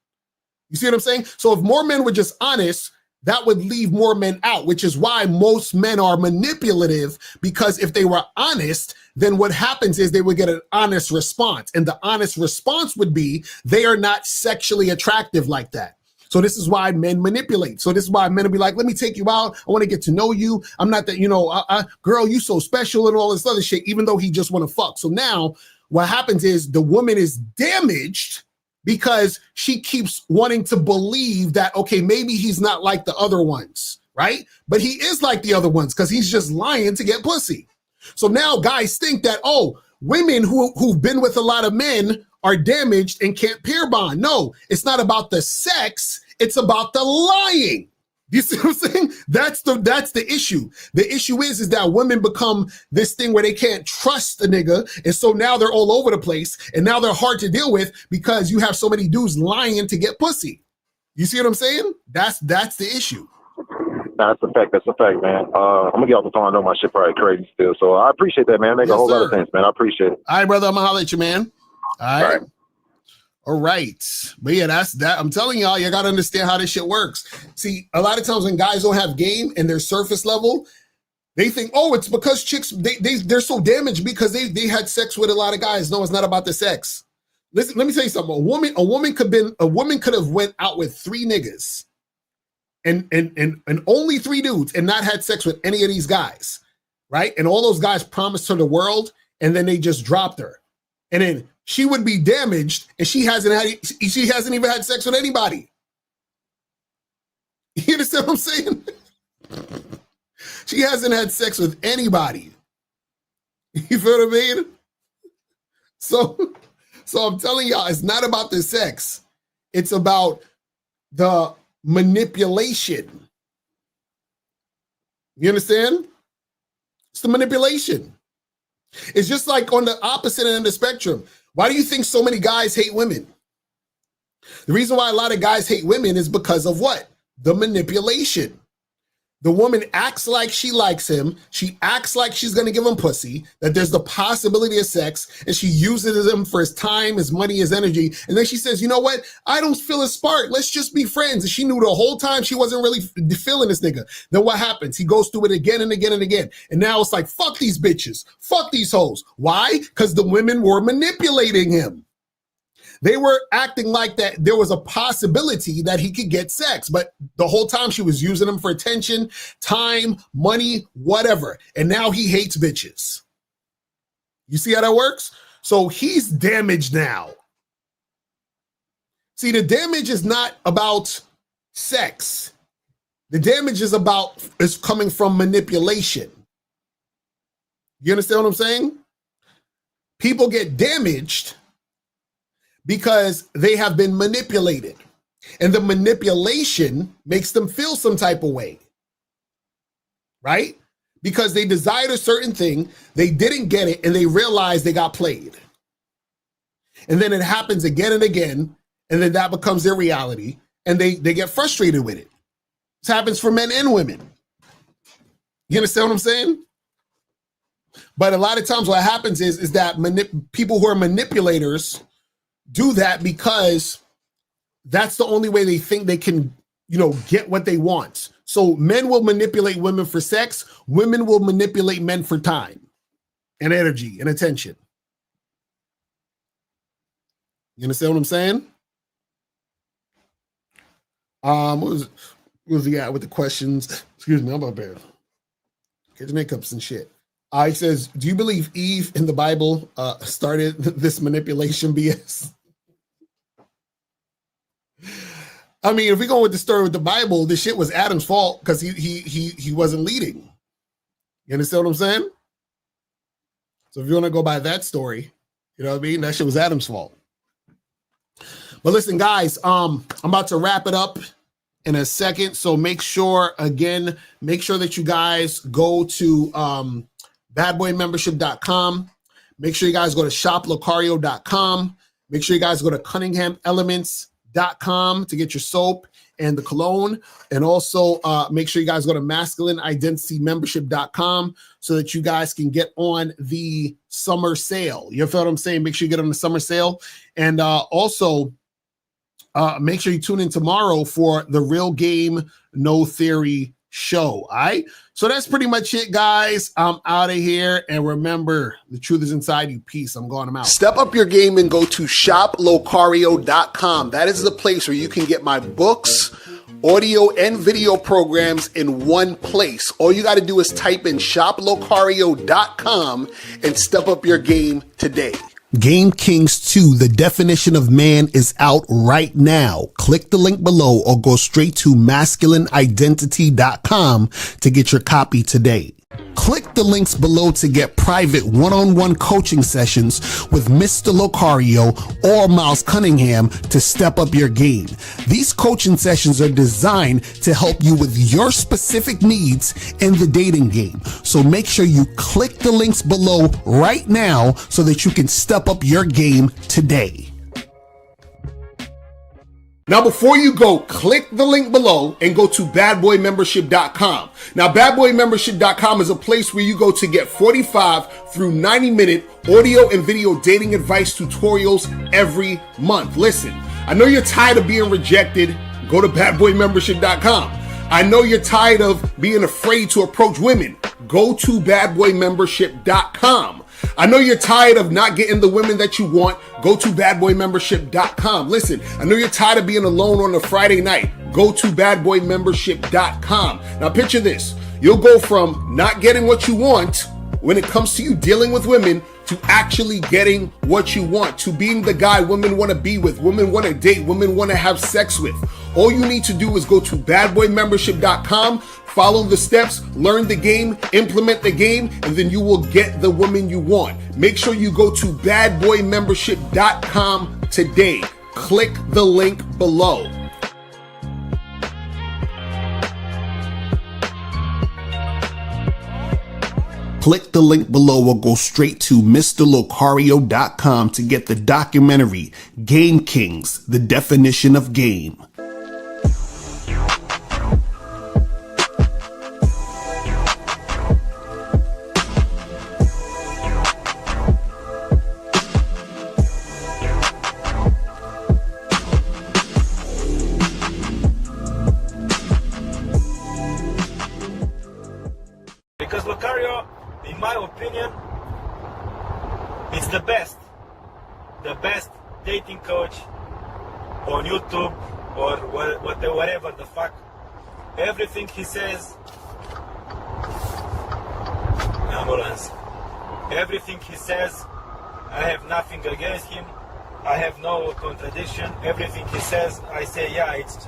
You see what I'm saying? So if more men were just honest, that would leave more men out, which is why most men are manipulative, because if they were honest, then what happens is they would get an honest response. And the honest response would be they are not sexually attractive like that. So this is why men manipulate. So this is why men will be like, let me take you out. I want to get to know you. I'm not that, girl, you so special and all this other shit, even though he just want to fuck. So now what happens is the woman is damaged because she keeps wanting to believe that, okay, maybe he's not like the other ones, right? But he is like the other ones because he's just lying to get pussy. So now guys think that, oh, women who've been with a lot of men are damaged and can't pair bond. No, it's not about the sex. It's about the lying. You see what I'm saying? That's the issue. The issue is that women become this thing where they can't trust a nigga. And so now they're all over the place. And now they're hard to deal with because you have so many dudes lying to get pussy. You see what I'm saying? That's the issue. That's a fact. That's a fact, man. I'm going to get off the phone. I know my shit probably crazy still. So I appreciate that, man. Make a whole lot of sense, man. I appreciate it. All right, brother. I'm going to holler at you, man. All right. All right. But yeah, that's that. I'm telling y'all, you got to understand how this shit works. See, a lot of times when guys don't have game and they're surface level, they think, oh, it's because chicks, they're so damaged because they had sex with a lot of guys. No, it's not about the sex. Listen, let me tell you something. A woman could have went out with 3 niggas and only 3 dudes and not had sex with any of these guys, right? And all those guys promised her the world and then they just dropped her. And then she would be damaged and she hasn't even had sex with anybody. You understand what I'm saying? She hasn't had sex with anybody. You feel what I mean? So I'm telling y'all, it's not about the sex. It's about the manipulation. You understand? It's the manipulation. It's just like on the opposite end of the spectrum. Why do you think so many guys hate women? The reason why a lot of guys hate women is because of what? The manipulation. The woman acts like she likes him. She acts like she's going to give him pussy, that there's the possibility of sex, and she uses him for his time, his money, his energy. And then she says, you know what? I don't feel a spark. Let's just be friends. And she knew the whole time she wasn't really feeling this nigga. Then what happens? He goes through it again and again and again. And now it's like, fuck these bitches. Fuck these hoes. Why? Because the women were manipulating him. They were acting like that there was a possibility that he could get sex, but the whole time she was using him for attention, time, money, whatever. And now he hates bitches. You see how that works? So he's damaged now. See, the damage is not about sex. The damage is coming from manipulation. You understand what I'm saying? People get damaged because they have been manipulated. And the manipulation makes them feel some type of way. Right? Because they desired a certain thing, they didn't get it, and they realized they got played. And then it happens again and again, and then that becomes their reality, and they get frustrated with it. This happens for men and women. You understand what I'm saying? But a lot of times what happens is that people who are manipulators do that because that's the only way they think they can, get what they want. So men will manipulate women for sex. Women will manipulate men for time and energy and attention. You understand what I'm saying? What was he at with the questions? Excuse me, I'm up there. Catching hiccups and shit. He says, do you believe Eve in the Bible started this manipulation BS? I mean, if we go with the story with the Bible, this shit was Adam's fault because he wasn't leading. You understand what I'm saying? So if you want to go by that story, you know what I mean? That shit was Adam's fault. But listen, guys, I'm about to wrap it up in a second. So make sure that you guys go to badboymembership.com. Make sure you guys go to shoplocario.com. Make sure you guys go to CunninghamElements.com to get your soap and the cologne. And also make sure you guys go to masculineidentitymembership.com so that you guys can get on the summer sale. You feel what I'm saying? Make sure you get on the summer sale. And also make sure you tune in tomorrow for the Real Game, No Theory show. All right. So that's pretty much it, guys. I'm out of here. And remember, the truth is inside you. Peace. I'm going. I'm out. Step up your game and go to shoplocario.com. That is the place where you can get my books, audio, and video programs in one place. All you got to do is type in shoplocario.com and step up your game today. Game Kings 2, The Definition of Man, is out right now. Click the link below or go straight to masculineidentity.com to get your copy today. Click the links below to get private one-on-one coaching sessions with Mr. Locario or Miles Cunningham to step up your game. These coaching sessions are designed to help you with your specific needs in the dating game. So make sure you click the links below right now so that you can step up your game today. Now, before you go, click the link below and go to badboymembership.com. Now, badboymembership.com is a place where you go to get 45 through 90-minute audio and video dating advice tutorials every month. Listen, I know you're tired of being rejected. Go to badboymembership.com. I know you're tired of being afraid to approach women. Go to badboymembership.com. I know you're tired of not getting the women that you want. Go to badboymembership.com. Listen, I know you're tired of being alone on a Friday night. Go to badboymembership.com. Now picture this. You'll go from not getting what you want when it comes to you dealing with women to actually getting what you want, to being the guy women want to be with, women want to date, women want to have sex with. All you need to do is go to badboymembership.com, follow the steps, learn the game, implement the game, and then you will get the woman you want. Make sure you go to badboymembership.com today. Click the link below. Click the link below or go straight to MrLocario.com to get the documentary Game Kings, The Definition of Game. Because Locario, in my opinion, it's the best dating coach on YouTube or whatever the fuck. Everything he says, ambulance. Everything he says, I have nothing against him. I have no contradiction. Everything he says, I say, yeah, it's